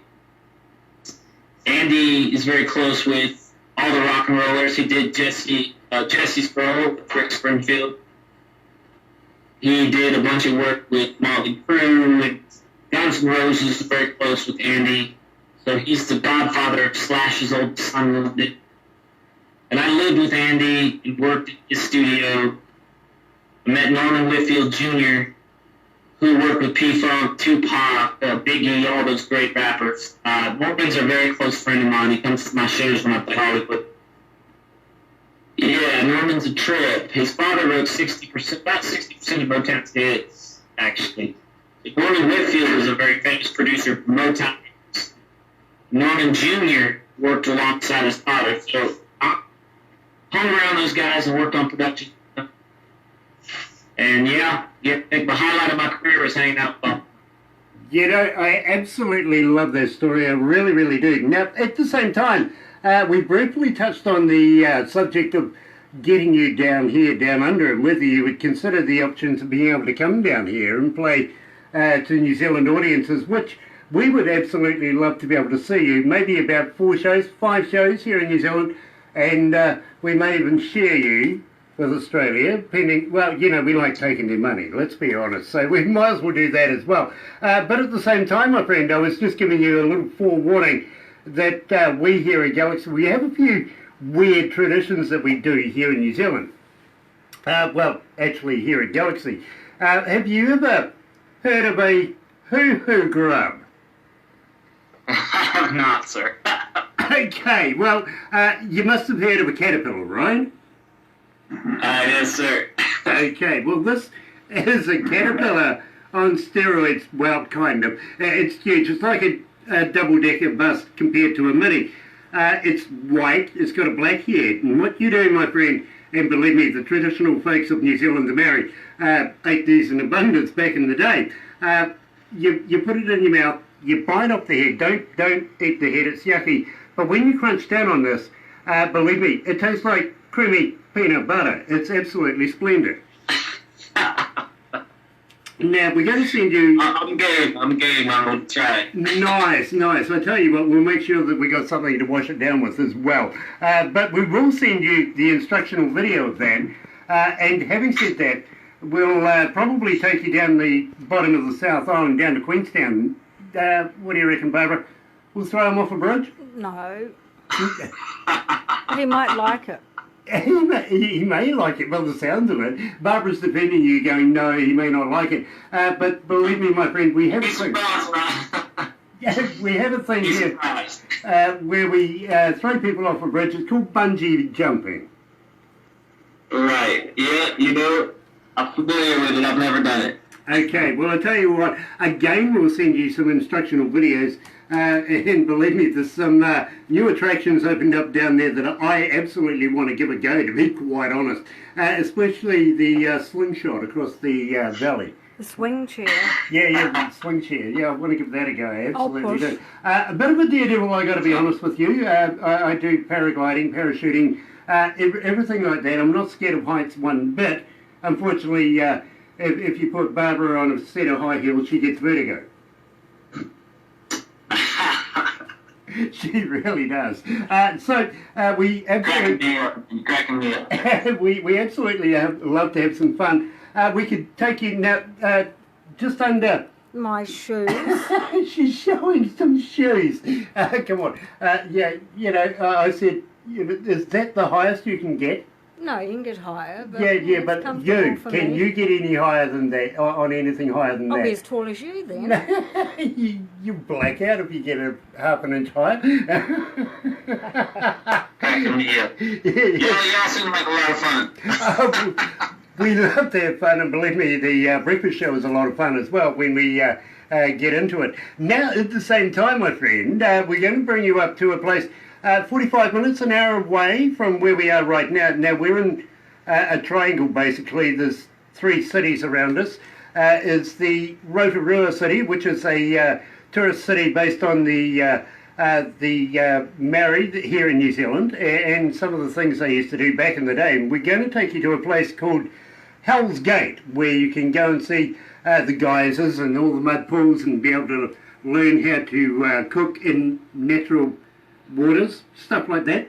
Andy is very close with all the rock and rollers. He did Jesse's Girl with Rick Springfield. He did a bunch of work with Motley Crue, and Guns N' Roses is very close with Andy. So he's the godfather of Slash's old son. And I lived with Andy and worked at his studio. I met Norman Whitfield Jr., who worked with P-Funk, Tupac, Biggie, all those great rappers. Norman's a very close friend of mine. He comes to my shows when I play Hollywood. Yeah, Norman's a trip. His father wrote about 60% of Motown's hits, actually. Norman Whitfield was a very famous producer for Motown. Norman Jr. worked alongside his father, so I hung around those guys and worked on production. And the highlight of my career was hanging out with them. I absolutely love that story. I really, really do. Now, at the same time, we briefly touched on the subject of getting you down here, down under, and whether you would consider the option of being able to come down here and play to New Zealand audiences, which we would absolutely love to be able to see you. Maybe about 5 shows here in New Zealand, and we may even share you with Australia, pending, we like taking their money, let's be honest, so we might as well do that as well. But at the same time, my friend, I was just giving you a little forewarning that we here at Galaxy, we have a few weird traditions that we do here in New Zealand. Actually here at Galaxy. Have you ever heard of a hoo-hoo grub? I have not, sir. Okay, well, you must have heard of a caterpillar, right? Yes, sir. Okay, well, this is a caterpillar on steroids, well, kind of. It's huge. It's like a double-decker bus compared to a mini. It's white. It's got a black head. And what you do, my friend, and believe me, the traditional folks of New Zealand, the Maori, ate these in abundance back in the day. You put it in your mouth. You bite off the head. Don't eat the head. It's yucky. But when you crunch down on this, believe me, it tastes like creamy peanut butter. It's absolutely splendid. Now, we're going to send you... I'm game. I'm going to try it. Nice. I tell you what, we'll make sure that we got something to wash it down with as well. But we will send you the instructional video of that. And having said that, we'll probably take you down the bottom of the South Island, down to Queenstown. What do you reckon, Barbara? We'll throw him off a bridge? No. But he might like it. He may like it, well, the sounds of it. Barbara's defending you, going, no, he may not like it. But believe me, my friend, we have a thing. We have a thing here where we throw people off a bridge. It's called bungee jumping. Right. Yeah, I'm familiar with it. I've never done it. Okay, well, I'll tell you what, again, we'll send you some instructional videos, and believe me, there's some new attractions opened up down there that I absolutely want to give a go, to be quite honest, especially the slingshot across the valley. The swing chair. Yeah, the swing chair. Yeah, I want to give that a go, absolutely push. do. A bit of a daredevil, I got to be honest with you. I do paragliding, parachuting, everything like that. I'm not scared of heights one bit. Unfortunately, if you put Barbara on a set of high heels, she gets vertigo. She really does. We absolutely cracking me up. we absolutely love to have some fun. We could take you now just under... My shoes. She's showing some shoes. Come on. Yeah, I said, is that the highest you can get? No, you can get higher. But Yeah, but can you get any higher than that, on anything higher than I'll that? be as tall as you then. you black out if you get a half an inch higher. Yeah. Y'all seem like a lot of fun. We love to have fun, and believe me, the breakfast show is a lot of fun as well when we get into it. Now, at the same time, my friend, we're going to bring you up to a place 45 minutes, an hour away from where we are right now. Now, we're in a triangle, basically. There's 3 cities around us. It's the Rotorua city, which is a tourist city based on the Maori here in New Zealand, and some of the things they used to do back in the day. And we're going to take you to a place called Hell's Gate, where you can go and see the geysers and all the mud pools and be able to learn how to cook in natural waters, stuff like that.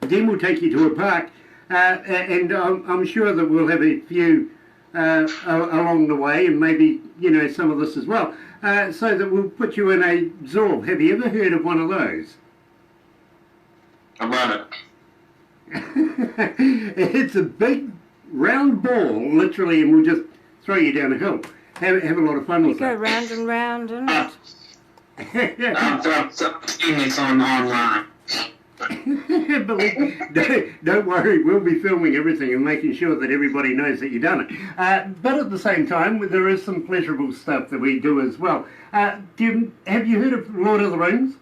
Then we'll take you to a park, and I'm sure that we'll have a few along the way, and maybe, some of this as well, so that we'll put you in a Zorb. Have you ever heard of one of those? I love it. It's a big round ball, literally, and we'll just throw you down a hill. Have a lot of fun with Go it. round and round and... I've seen this online. Don't worry, we'll be filming everything and making sure that everybody knows that you've done it. But at the same time, there is some pleasurable stuff that we do as well. Have you heard of Lord of the Rings?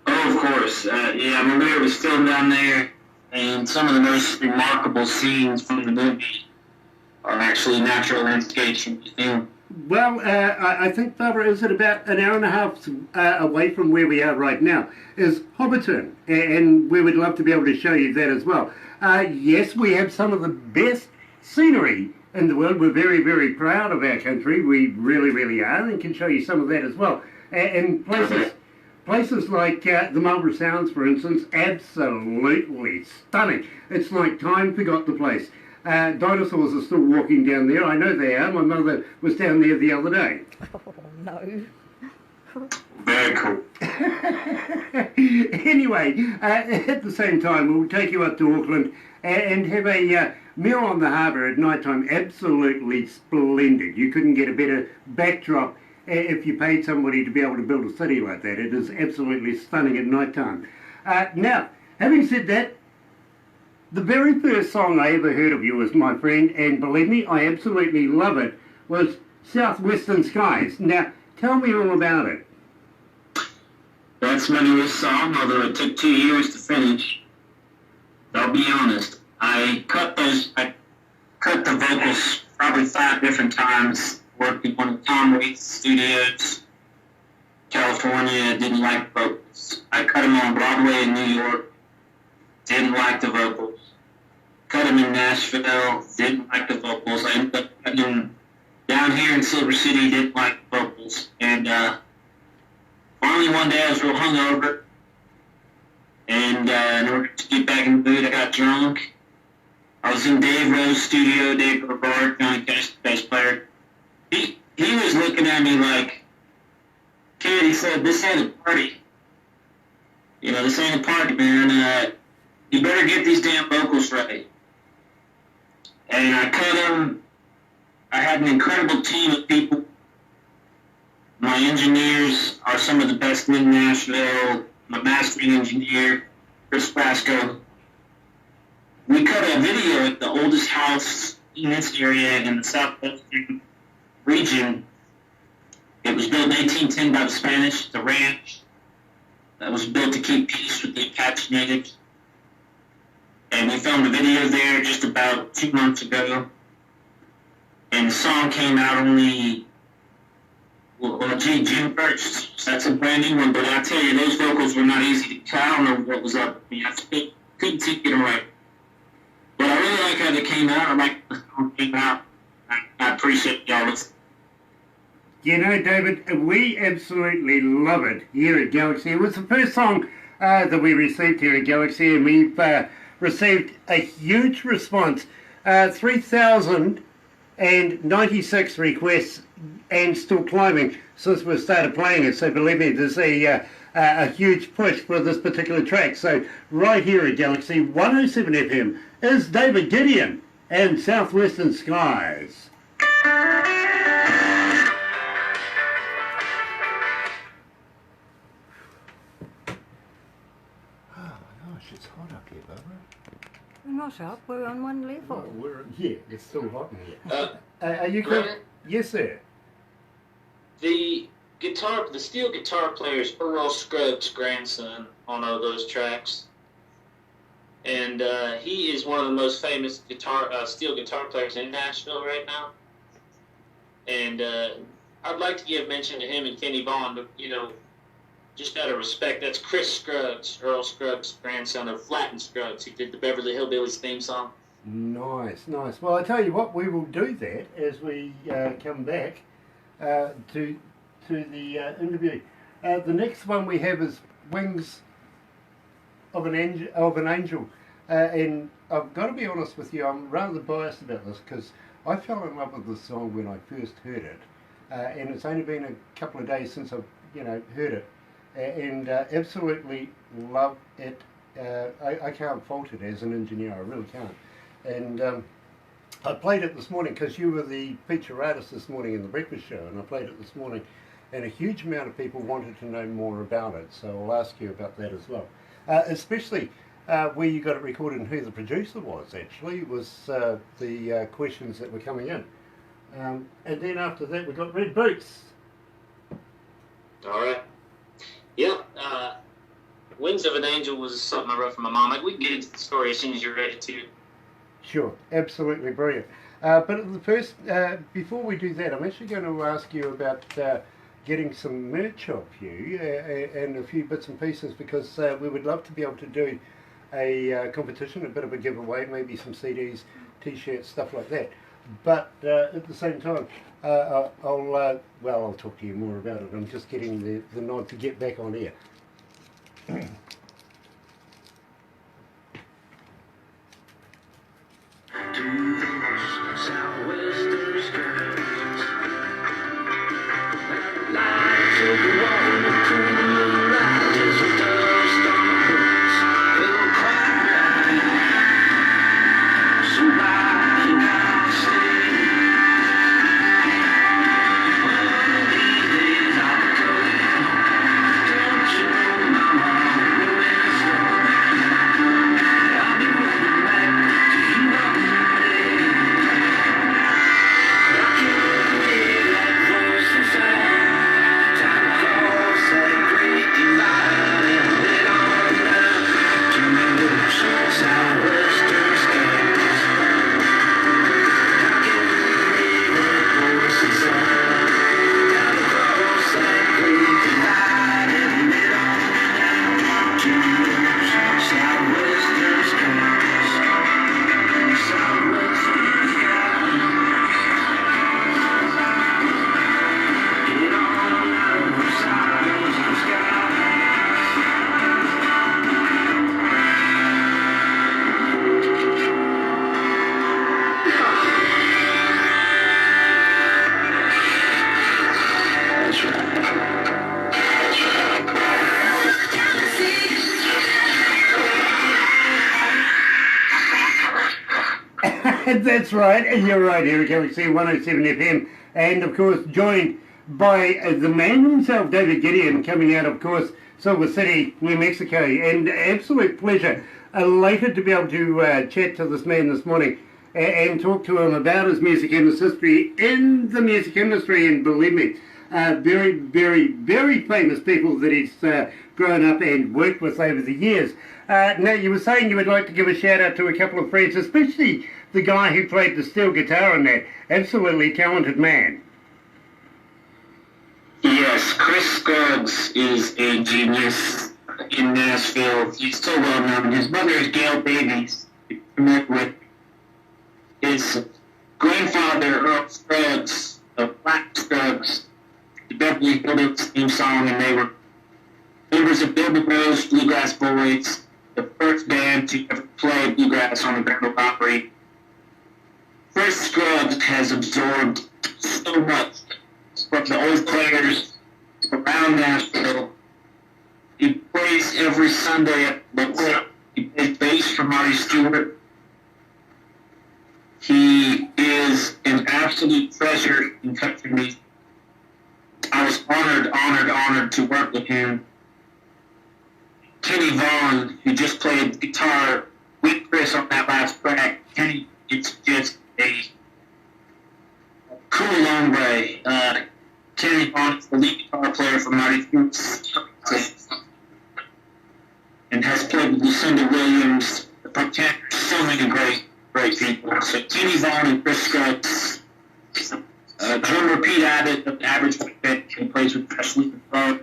Oh, of course. When it was filmed down there, and some of the most remarkable scenes from the movie are actually natural landscapes from the film. Well, I think, Barbara, is it about an hour and a half away from where we are right now, is Hobbiton, and we would love to be able to show you that as well. Yes, we have some of the best scenery in the world. We're very, very proud of our country. We really, really are, and can show you some of that as well. And places like the Marlborough Sounds, for instance, absolutely stunning. It's like time forgot the place. Dinosaurs are still walking down there. I know they are. My mother was down there the other day. Oh, no. Very cool. Anyway, at the same time, we'll take you up to Auckland and have a meal on the harbour at night time. Absolutely splendid. You couldn't get a better backdrop if you paid somebody to be able to build a city like that. It is absolutely stunning at night time. Now, having said that, the very first song I ever heard of yours, my friend, and believe me, I absolutely love it, was Southwestern Skies. Now, tell me all about it. That's my newest song, although it took 2 years to finish. I'll be honest, I cut the vocals probably 5 different times, worked in one of Tom Waits' studios, California, didn't like vocals. I cut them on Broadway in New York, didn't like the vocals. Cut them in Nashville, didn't like the vocals. I ended up cutting them down here in Silver City, didn't like the vocals. And finally one day I was real hungover, and in order to get back in the mood, I got drunk. I was in Dave Rowe's studio, Dave Rowe, Johnny Cash, bass player. He was looking at me like, kid, he said, this ain't a party. This ain't a party, man. You better get these damn vocals ready. And I cut them. I had an incredible team of people. My engineers are some of the best in Nashville. My mastering engineer, Chris Pasco. We cut a video at the oldest house in this area in the southwestern region. It was built in 1810 by the Spanish, the ranch that was built to keep peace with the Apache natives. And we filmed a video there just about 2 months ago. And the song came out only, June 1st. So that's a brand new one. But I tell you, those vocals were not easy to cut. I don't know what was up with me. I couldn't get them right. But I really like how they came out. I like how the song came out. I appreciate y'all listening. David, we absolutely love it here at Galaxy. It was the first song that we received here at Galaxy, and we've received a huge response 3,096 requests and still climbing since we started playing it. So believe me, there's a huge push for this particular track. So right here at Galaxy 107 FM is David Gideon and Southwestern Skies. It's hot up here, Barbara. We're not up, we're on one level. Oh, it's still hot in here. Are you good? Yes, sir. The steel guitar player is Earl Scruggs' grandson on all those tracks. And he is one of the most famous steel guitar players in Nashville right now. And I'd like to give mention to him and Kenny Bond, just out of respect. That's Chris Scruggs, Earl Scruggs' grandson of Flatt and Scruggs. He did the Beverly Hillbillies theme song. Nice. Well, I tell you what, we will do that as we come back to the interview. The next one we have is Wings of an Angel. And I've got to be honest with you, I'm rather biased about this because I fell in love with this song when I first heard it. And it's only been a couple of days since I've heard it. And absolutely love it. I can't fault it as an engineer, I really can't. And I played it this morning because you were the feature artist this morning in the breakfast show, and I played it this morning, and a huge amount of people wanted to know more about it, so I'll ask you about that as well. Especially where you got it recorded and who the producer was, actually, was the questions that were coming in. And then after that we got Red Boots. All right. Yeah, Wings of an Angel was something I wrote for my mom. We can get into the story as soon as you're ready to. Sure, absolutely brilliant. But the first, before we do that, I'm actually going to ask you about getting some merch off you and a few bits and pieces, because we would love to be able to do a competition, a bit of a giveaway, maybe some CDs, T-shirts, stuff like that. But at the same time, I'll talk to you more about it. I'm just getting the nod to get back on air. That's right, and you're right here at Galaxy 107 FM, and of course joined by the man himself, David Gideon, coming out, of course, Silver City, New Mexico, and absolute pleasure, elated to be able to chat to this man this morning and talk to him about his music and his history in the music industry, and believe me, very, very, very famous people that he's grown up and worked with over the years. Now, you were saying you would like to give a shout out to a couple of friends, especially the guy who played the steel guitar on that. Absolutely talented man. Yes, Chris Scruggs is a genius in Nashville. He's so well known. His mother is Gail Davies. With his grandfather, Earl Scruggs, of Flatt Scruggs, the Beverly Hillbillies theme song, and they were members of Bill Monroe's Bluegrass Boys, the first band to ever play bluegrass on the Grand Ole Opry. has absorbed so much from the old players around Nashville. He plays every Sunday at the club. He plays bass for Marty Stewart. He is an absolute treasure in country music. I was honored to work with him. Kenny Vaughn, who just played guitar with Chris on that last track. Kenny is just a cool hombre. Kenny Vaughn is the lead guitar player for Marty Stewart and has played with Lucinda Williams, the Pretenders, so many great people. So Kenny Vaughn and Chris Scruggs. Drummer Pete Abbott of the Average White Band, who plays with Presley Rowe,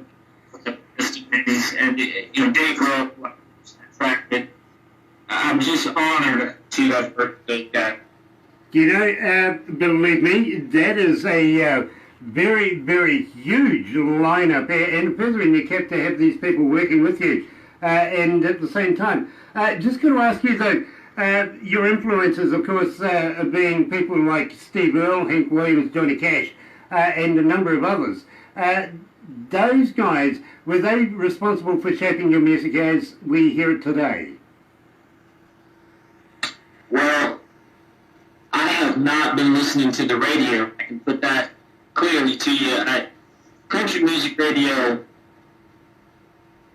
and Dave Rowe, I'm just honored to have worked with that. Believe me, that is a very, very huge lineup, and a pleasure in your cap to have these people working with you, and at the same time. Just going to ask you though, your influences, of course, being people like Steve Earle, Hank Williams, Johnny Cash, and a number of others. Those guys, were they responsible for shaping your music as we hear it today? Well, I have not been listening to the radio. I can put that clearly to you. Country music radio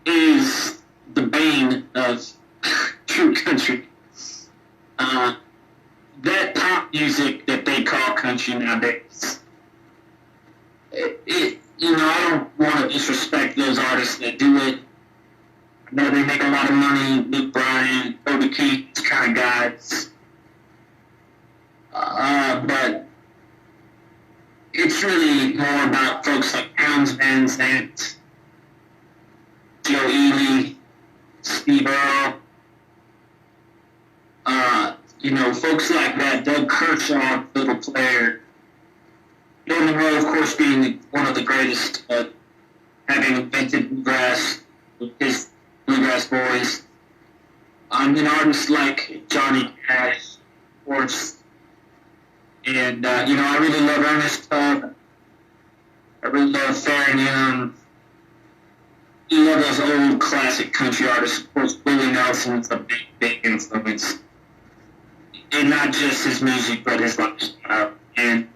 is the bane of true country. That pop music that they call country nowadays, I don't want to disrespect those artists that do it. I know they make a lot of money, Luke Bryan, Toby Keith, kind of guys. But it's really more about folks like Townes Van Zandt, Joe Ely, Steve Earle, folks like that, Doug Kershaw, fiddle player, Bill Monroe, of course, being one of the greatest, having invented bluegrass with his Bluegrass Boys. Artists like Johnny Cash, of course, and, I really love Ernest Tubb. I really love Farron Young. I love those old classic country artists. Of course, Willie Nelson's a big, big influence. And not just his music, but his lifestyle. And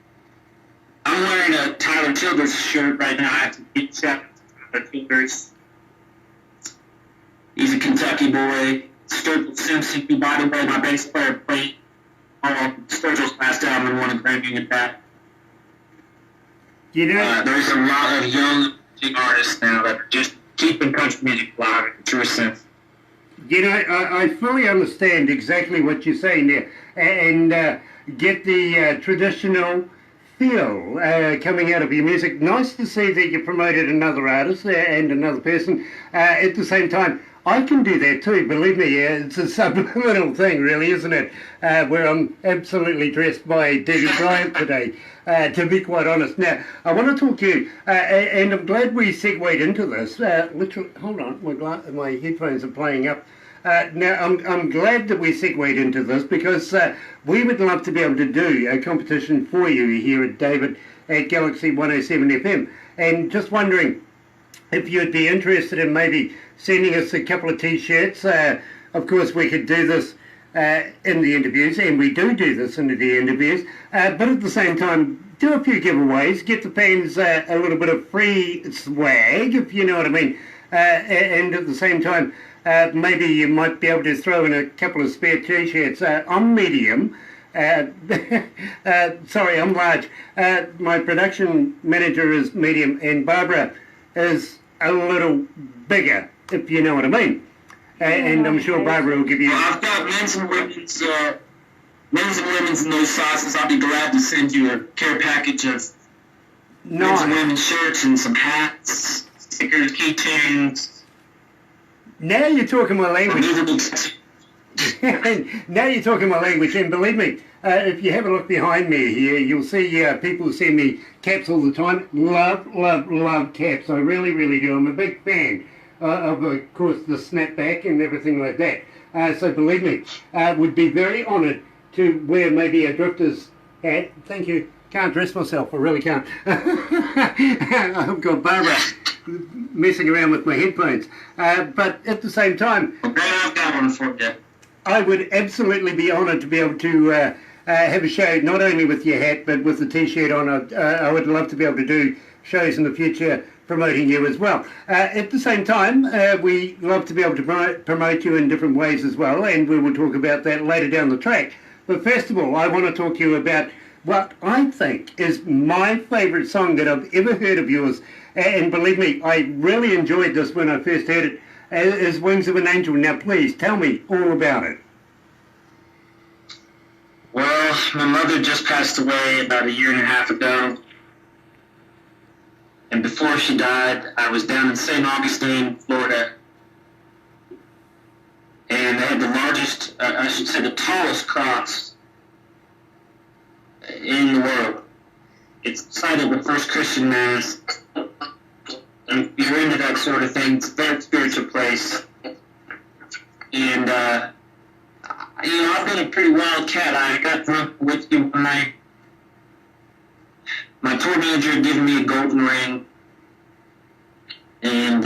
I'm wearing a Tyler Childers shirt right now. I have to give a shout out to Tyler Childers. He's a Kentucky boy. Sturgill Simpson, who, by the way, my bass player played on Sturgill's last album and won a Grammy with that. There's a lot of young artists now that are just keeping country music alive in the truest sense. I fully understand exactly what you're saying there, and get the traditional feel coming out of your music. Nice to see that you promoted another artist and another person. At the same time, I can do that too, believe me. It's a subliminal thing, really, isn't it? Where I'm absolutely dressed by Debbie Bryant today, to be quite honest. Now, I want to talk to you, and I'm glad we segued into this. Literally, hold on, my headphones are playing up. Now, I'm glad that we segued into this because we would love to be able to do a competition for you here at David at Galaxy 107 FM. And just wondering if you'd be interested in maybe sending us a couple of T-shirts. Of course, we could do this in the interviews, and we do this in the interviews. But at the same time, do a few giveaways, get the fans a little bit of free swag, if you know what I mean. And at the same time, maybe you might be able to throw in a couple of spare T-shirts. I'm medium. Sorry, I'm large. My production manager is medium, and Barbara is a little bigger, if you know what I mean. And I'm sure Barbara will give you... I've got men's and women's in those sizes. I'll be glad to send you a care package of men's and women's shirts and some hats, stickers, keychains. Now you're talking my language. Now you're talking my language, and believe me, if you have a look behind me here, you'll see people send me caps all the time. Love caps. I really, really do. I'm a big fan of course, the snapback and everything like that. So believe me, would be very honoured to wear maybe a Drifter's Thank you. Can't dress myself. I really can't. I've got Barbara messing around with my headphones. But at the same time, I've got one for you. I would absolutely be honoured to be able to have a show, not only with your hat, but with the T-shirt on. I would love to be able to do shows in the future promoting you as well. At the same time, we love to be able to promote you in different ways as well, and we will talk about that later down the track. But first of all, I want to talk to you about what I think is my favourite song that I've ever heard of yours. And believe me, I really enjoyed this when I first heard it, is Wings of an Angel. Now please, tell me all about it. Well, my mother just passed away about a year and a half ago. And before she died, I was down in St. Augustine, Florida. And they had the largest, I should say the tallest cross in the world. It's the site of the first Christian Mass. And if you're into that sort of thing, it's a very spiritual place. And, I've been a pretty wild cat. I got drunk with you one night. My tour manager had given me a golden ring. And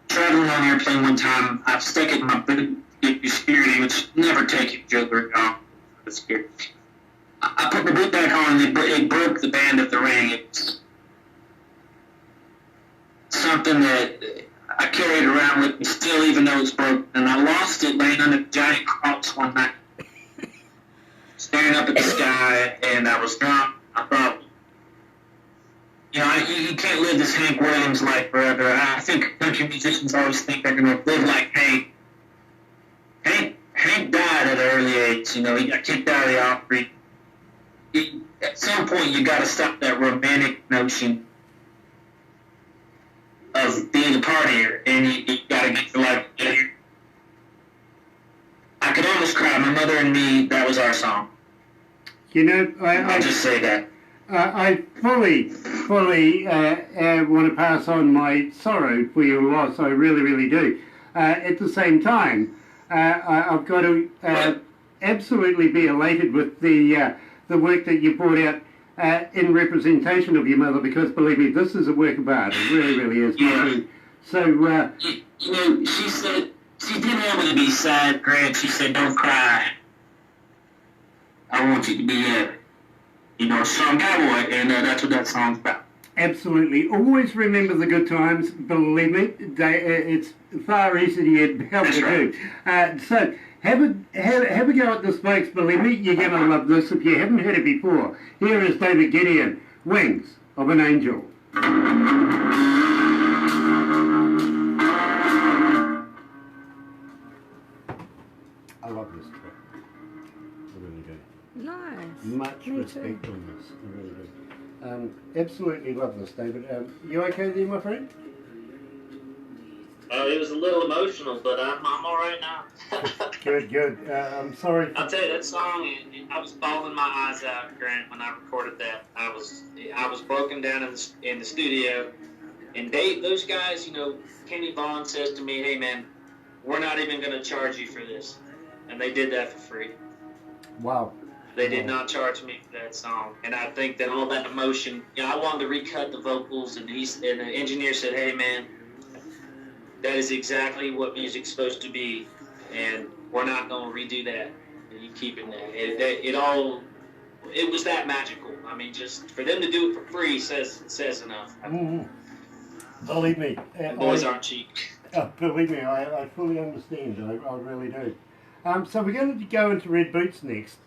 traveling on an airplane one time, I stuck it in my boot to security, which never take your jewelry off. I put my boot back on and it broke the band of the ring. It was something that I carried around with me still, even though it's broken. And I lost it laying on a giant cross one night, staring up at the sky, and I was drunk. I thought, you can't live this Hank Williams life forever. I think country musicians always think they're going to live like Hank. Hank died at an early age. He got kicked out of the Opry. At some point, you got to stop that romantic notion of being a partier, and you got to get your life together. I could almost cry. My mother and me, that was our song. I'll just say that. I fully want to pass on my sorrow for your loss. I really, really do. At the same time, I've got to absolutely be elated with the work that you brought out in representation of your mother, because believe me, this is a work of art. It really, really is. Yeah. So, she said, she didn't want me to be sad, Grant. She said, don't cry. I want you to be a strong cowboy, and that's what that song's about. Absolutely. Always remember the good times. Believe me, it's far easier to be able to do. So, have a go at this, folks. Believe me, you're going to love this if you haven't heard it before. Here is David Gideon, Wings of an Angel. I love this track. I really do. Nice. Much Me respect too. on this. I really do. Absolutely love this, David. You okay there, my friend? It was a little emotional, but I'm all right now. Good. I'm sorry. I'll tell you, that song, I was bawling my eyes out, Grant, when I recorded that. I was broken down in the studio, and those guys, Kenny Vaughn says to me, hey man, we're not even going to charge you for this. And they did that for free. Wow. They did not charge me for that song. And I think that all that emotion, I wanted to recut the vocals, and the engineer said, hey man, that is exactly what music's supposed to be, and we're not going to redo that. And you keeping that. It was that magical. I mean, just for them to do it for free says enough. Mm-hmm. Believe me. Boys aren't cheap. Believe me, I fully understand. I really do. So we're going to go into Red Boots next.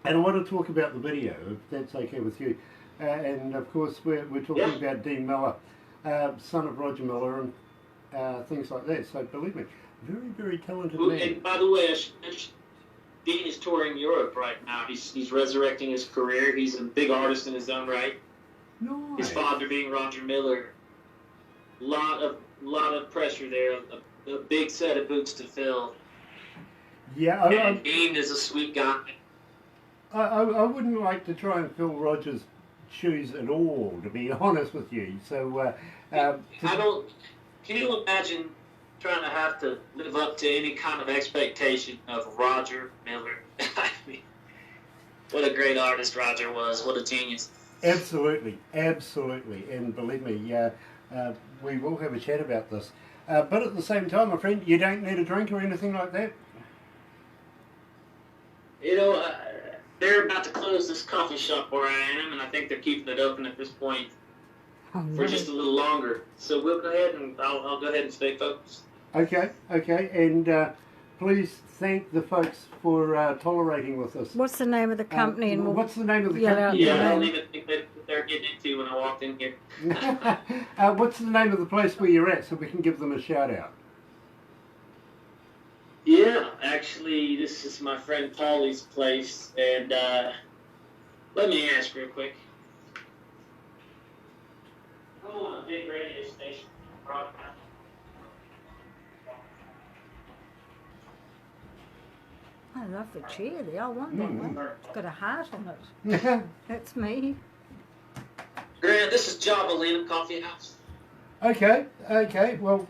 And I want to talk about the video, if that's okay with you. And of course, we're talking about Dean Miller, son of Roger Miller, and things like that. So believe me, very, very talented man. And by the way, Dean is touring Europe right now. He's resurrecting his career. He's a big artist in his own right. Nice. His father being Roger Miller. Lot of pressure there. A big set of boots to fill. Yeah, and Dean is a sweet guy. I wouldn't like to try and fill Roger's shoes at all, to be honest with you. So, Can you imagine trying to have to live up to any kind of expectation of Roger Miller? I mean, What a great artist Roger was. What a genius. Absolutely, absolutely. And believe me, we will have a chat about this. But at the same time, my friend, you don't need a drink or anything like that? You know, they're about to close this coffee shop where I am, and I think they're keeping it open at this point for just a little longer. So we'll go ahead and I'll go ahead and stay focused. Okay. And please thank the folks for tolerating with us. What's the name of the company? And what's the name of the yell company? out Yeah, I the don't name. even think that they're getting into when I walked in here. What's the name of the place where you're at so we can give them a shout out? Yeah, actually, this is my friend Paulie's place, and let me ask real quick. Who on a big radio station broadcast? I love the chair there. I want that one. It's got a heart on it. Okay. That's me. Grant, this is Javelina Coffee House. Well,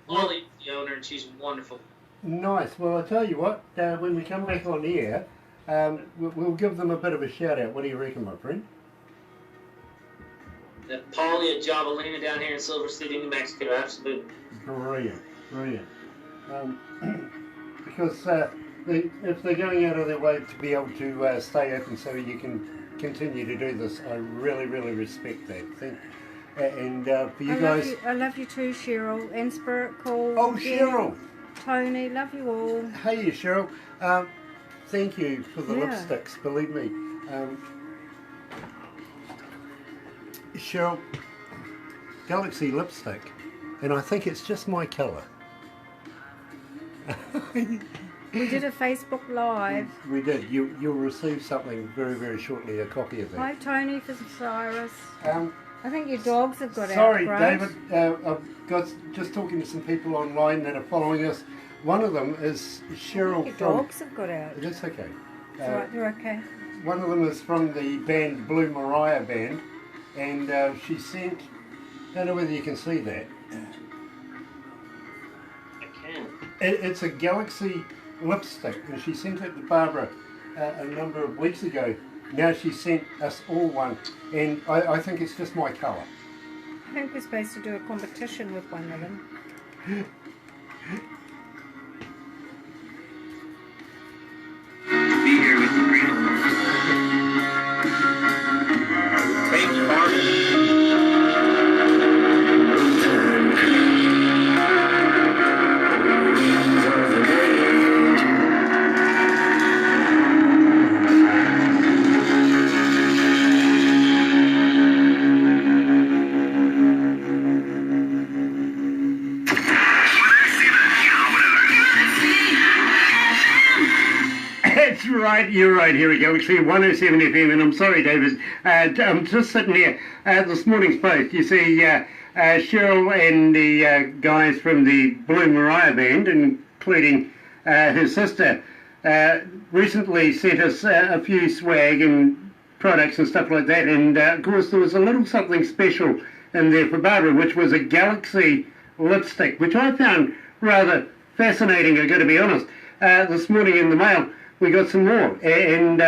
Paulie's the owner, and she's wonderful. nice. Well, I'll tell you what, when we come back on air, we'll give them a bit of a shout out. What do you reckon, my friend? Paulie at Javelina down here in Silver City, New Mexico, absolutely. Brilliant. Because if they're going out of their way to be able to stay open so you can continue to do this, I really, really respect that. And for you guys... I love you too, Cheryl. And Spirit Call. Oh, Cheryl! Tony, love you all. Hey, Cheryl. Thank you for the Yeah. lipsticks, believe me. Cheryl, Galaxy lipstick, and I think it's just my colour. We did a Facebook Live. We did. You'll receive something very, very shortly, a copy of that. Hi, Tony for Cyrus. Um, I think your dogs have got sorry, out. David. I've got just talking to some people online that are following us. One of them is Cheryl Your from... dogs have got out. That's okay. It's all right, they're okay. One of them is from the band Blue Mariah Band, and she sent... Don't know whether you can see that. I can. It's a Galaxy lipstick, and she sent it to Barbara a number of weeks ago. Now she sent us all one, and I think it's just my colour. I think we're supposed to do a competition with one of them. Be here with you, Grant. Thank you, Barbara. That's right, you're right here at Galaxy 107 FM, and I'm sorry, David, I'm just sitting here this morning's post. You see, Cheryl and the guys from the Blue Mariah Band, including her sister, recently sent us a few swag and products and stuff like that, and of course there was a little something special in there for Barbara, which was a Galaxy lipstick, which I found rather fascinating, I've got to be honest. This morning in the mail we got some more, and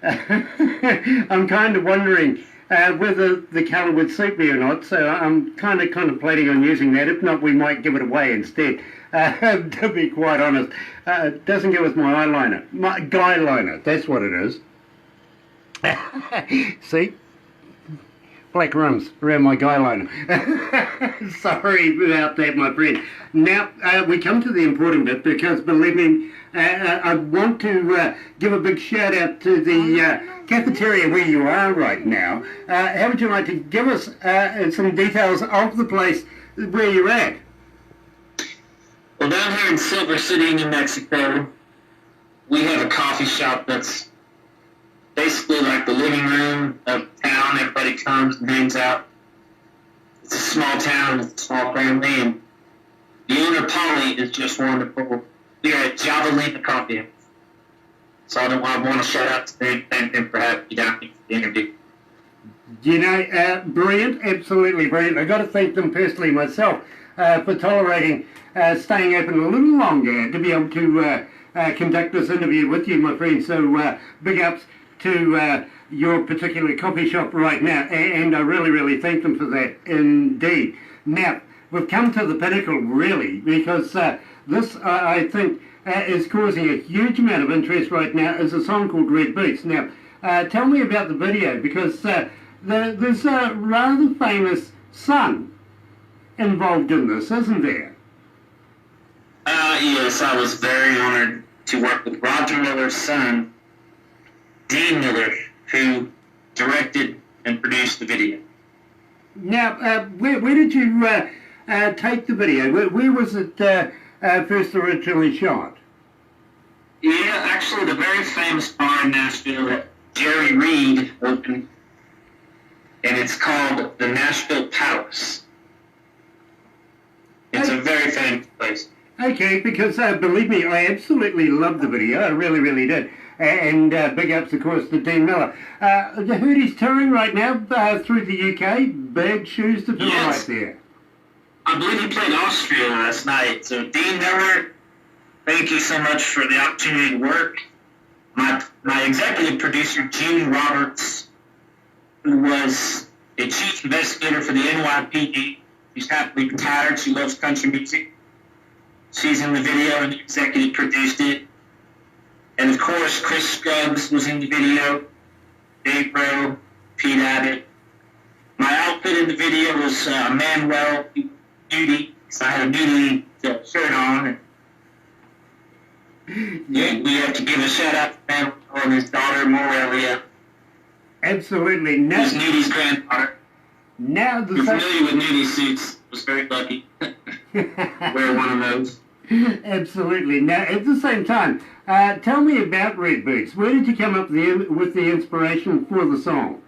I'm kind of wondering whether the colour would suit me or not, so I'm kind of contemplating on using that. If not, we might give it away instead, to be quite honest. It doesn't go with my eyeliner. My guy liner, that's what it is. See? Black rims around my guy liner. Sorry about that, my friend. Now, we come to the important bit, because believe me, I want to give a big shout out to the cafeteria where you are right now. How would you like to give us some details of the place where you're at? Well, down here in Silver City, New Mexico, we have a coffee shop that's basically like the living room of town. Everybody comes and hangs out. It's a small town, it's a small family, and the owner, Polly, is just wonderful. We are at Javelina Coffee House. So I want to shout out to them, thank them for having me down here for the interview. You know, brilliant, absolutely brilliant. I've got to thank them personally myself for tolerating staying open a little longer to be able to conduct this interview with you, my friend. So big ups to your particular coffee shop right now, and I really, really thank them for that indeed. Now, we've come to the pinnacle, really, because this, I think, is causing a huge amount of interest right now, is a song called Red Boots. Now, tell me about the video, because there's a rather famous son involved in this, isn't there? Yes, I was very honored to work with Roger Miller's son, Dean Miller, who directed and produced the video. Now, where did you take the video? Where was it first originally shot? Yeah, actually, the very famous bar in Nashville that Jerry Reed opened, and it's called the Nashville Palace. It's a very famous place. Okay, because believe me, I absolutely loved the video. I really, really did. And big ups, of course, to Dean Miller. I heard he's touring right now through the UK. Big shoes to fill right there. I believe he played Austria last night. So, Dean Miller, thank you so much for the opportunity to work. My executive producer, June Roberts, who was a chief investigator for the NYPD. She's happily retired. She loves country music. She's in the video and executive produced it. And of course, Chris Scruggs was in the video. Dave Rowe, Pete Abbott. My outfit in the video was Manuel Nudie. So I had a Nudie shirt on. Yeah, we have to give a shout out to Manuel and his daughter Morelia. Absolutely. Who's Nudie's granddaughter. Now the You're familiar with Nudie suits. I was very lucky. Wear one of those. Absolutely. Now, at the same time, tell me about Red Boots. Where did you come up with the inspiration for the song?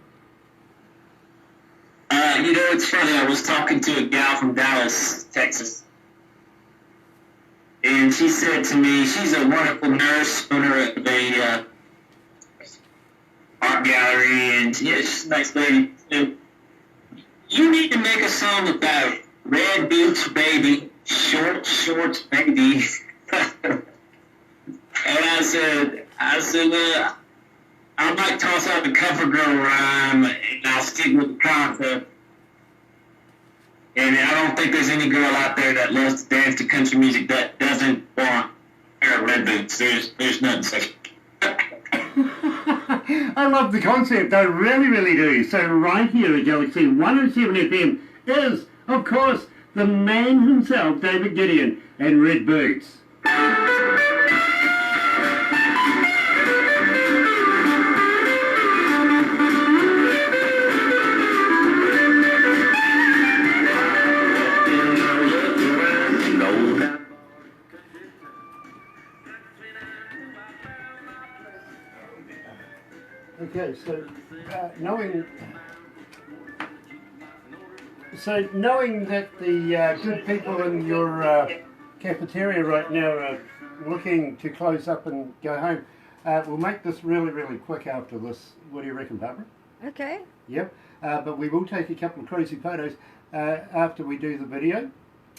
It's funny. I was talking to a gal from Dallas, Texas. And she said to me, she's a wonderful nurse, owner of a art gallery, and she's a nice lady. You need to make a song about red boots, baby, short shorts, baby. And I said, I might toss out the cover girl rhyme, and I'll stick with the concept. And I don't think there's any girl out there that loves to dance to country music that doesn't want a pair of red boots. There's nothing such. I love the concept. I really, really do. So right here at Galaxy 107 FM is, of course, the man himself, David Gideon, and Red Boots. Okay, so knowing that the good people in your cafeteria right now are looking to close up and go home, we'll make this really, really quick after this. What do you reckon, Barbara? Okay. Yep. But we will take a couple of crazy photos after we do the video.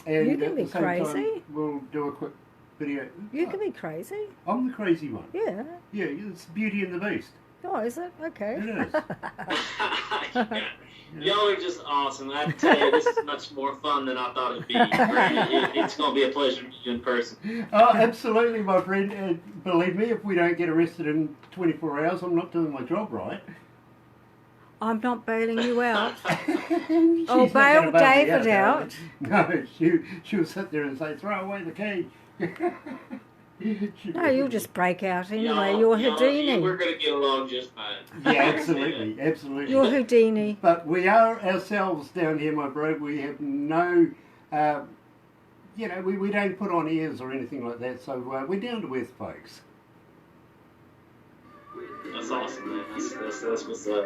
And You can be crazy. Time, we'll do a quick video. You can be crazy. I'm the crazy one. Yeah. Yeah, it's Beauty and the Beast. Oh, is it? Okay. It is. Y'all are just awesome. I tell you, this is much more fun than I thought it'd be. It's going to be a pleasure to meet you in person. Oh, absolutely, my friend. And believe me, if we don't get arrested in 24 hours, I'm not doing my job right. I'm not bailing you out. She's Oh, not gonna bail bail me David out. No, she'll sit there and say, throw away the key. No, you'll just break out anyway. Y'all- You're y'all- Houdini. We're going to get along just fine. Yeah, absolutely, absolutely. You're Houdini. But we are ourselves down here, my bro. We have no, we don't put on airs or anything like that. So we're down to earth, folks. That's awesome, man. That's what's up.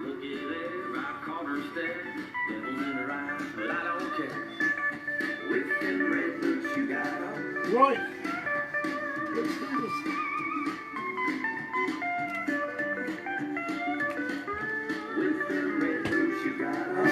Look at there, I caught her stare. Devils in her eyes, but I don't care. With them red boots you got on. Right. Let's do this. With them red boots you got on.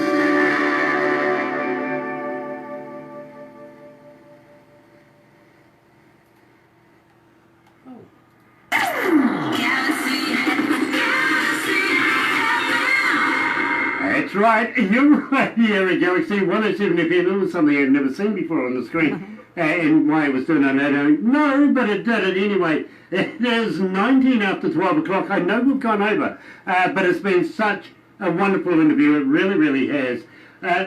That's right. You're right here at Galaxy 107 FM. It was something I'd never seen before on the screen. And why it was doing it, I don't know, but it did it anyway. It is 19 after 12 o'clock. I know we've gone over, but it's been such a wonderful interview. It really, really has.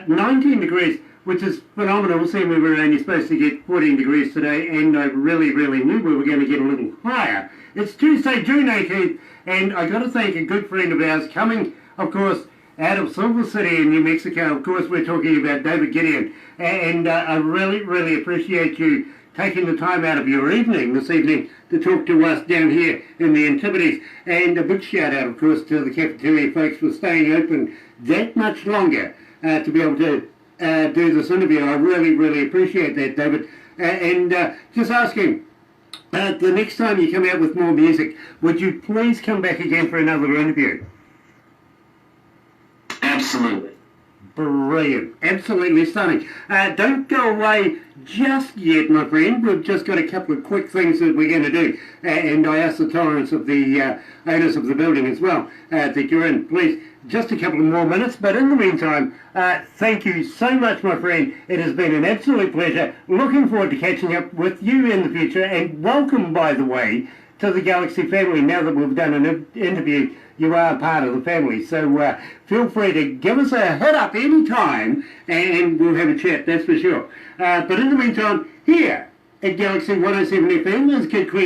19 degrees, which is phenomenal, seeing we were only supposed to get 14 degrees today, and I really, really knew we were going to get a little higher. It's Tuesday, June 18th, and I got to thank a good friend of ours coming, of course, out of Silver City in New Mexico. Of course, we're talking about David Gideon, and I really, really appreciate you taking the time out of your evening this evening to talk to us down here in the Antipodes. And a big shout out, of course, to the cafeteria folks for staying open that much longer to be able to do this interview. I really, really appreciate that, David. And just asking, the next time you come out with more music, would you please come back again for another interview? Absolutely. Brilliant. Absolutely stunning. Don't go away just yet, my friend. We've just got a couple of quick things that we're going to do. And I ask the tolerance of the owners of the building as well that you're in. Please, just a couple of more minutes. But in the meantime, thank you so much, my friend. It has been an absolute pleasure. Looking forward to catching up with you in the future. And welcome, by the way, to the Galaxy family. Now that we've done an interview, you are part of the family. So feel free to give us a hit up any time and we'll have a chat, that's for sure. But in the meantime, here at Galaxy 107 FM, there's Kid Queen.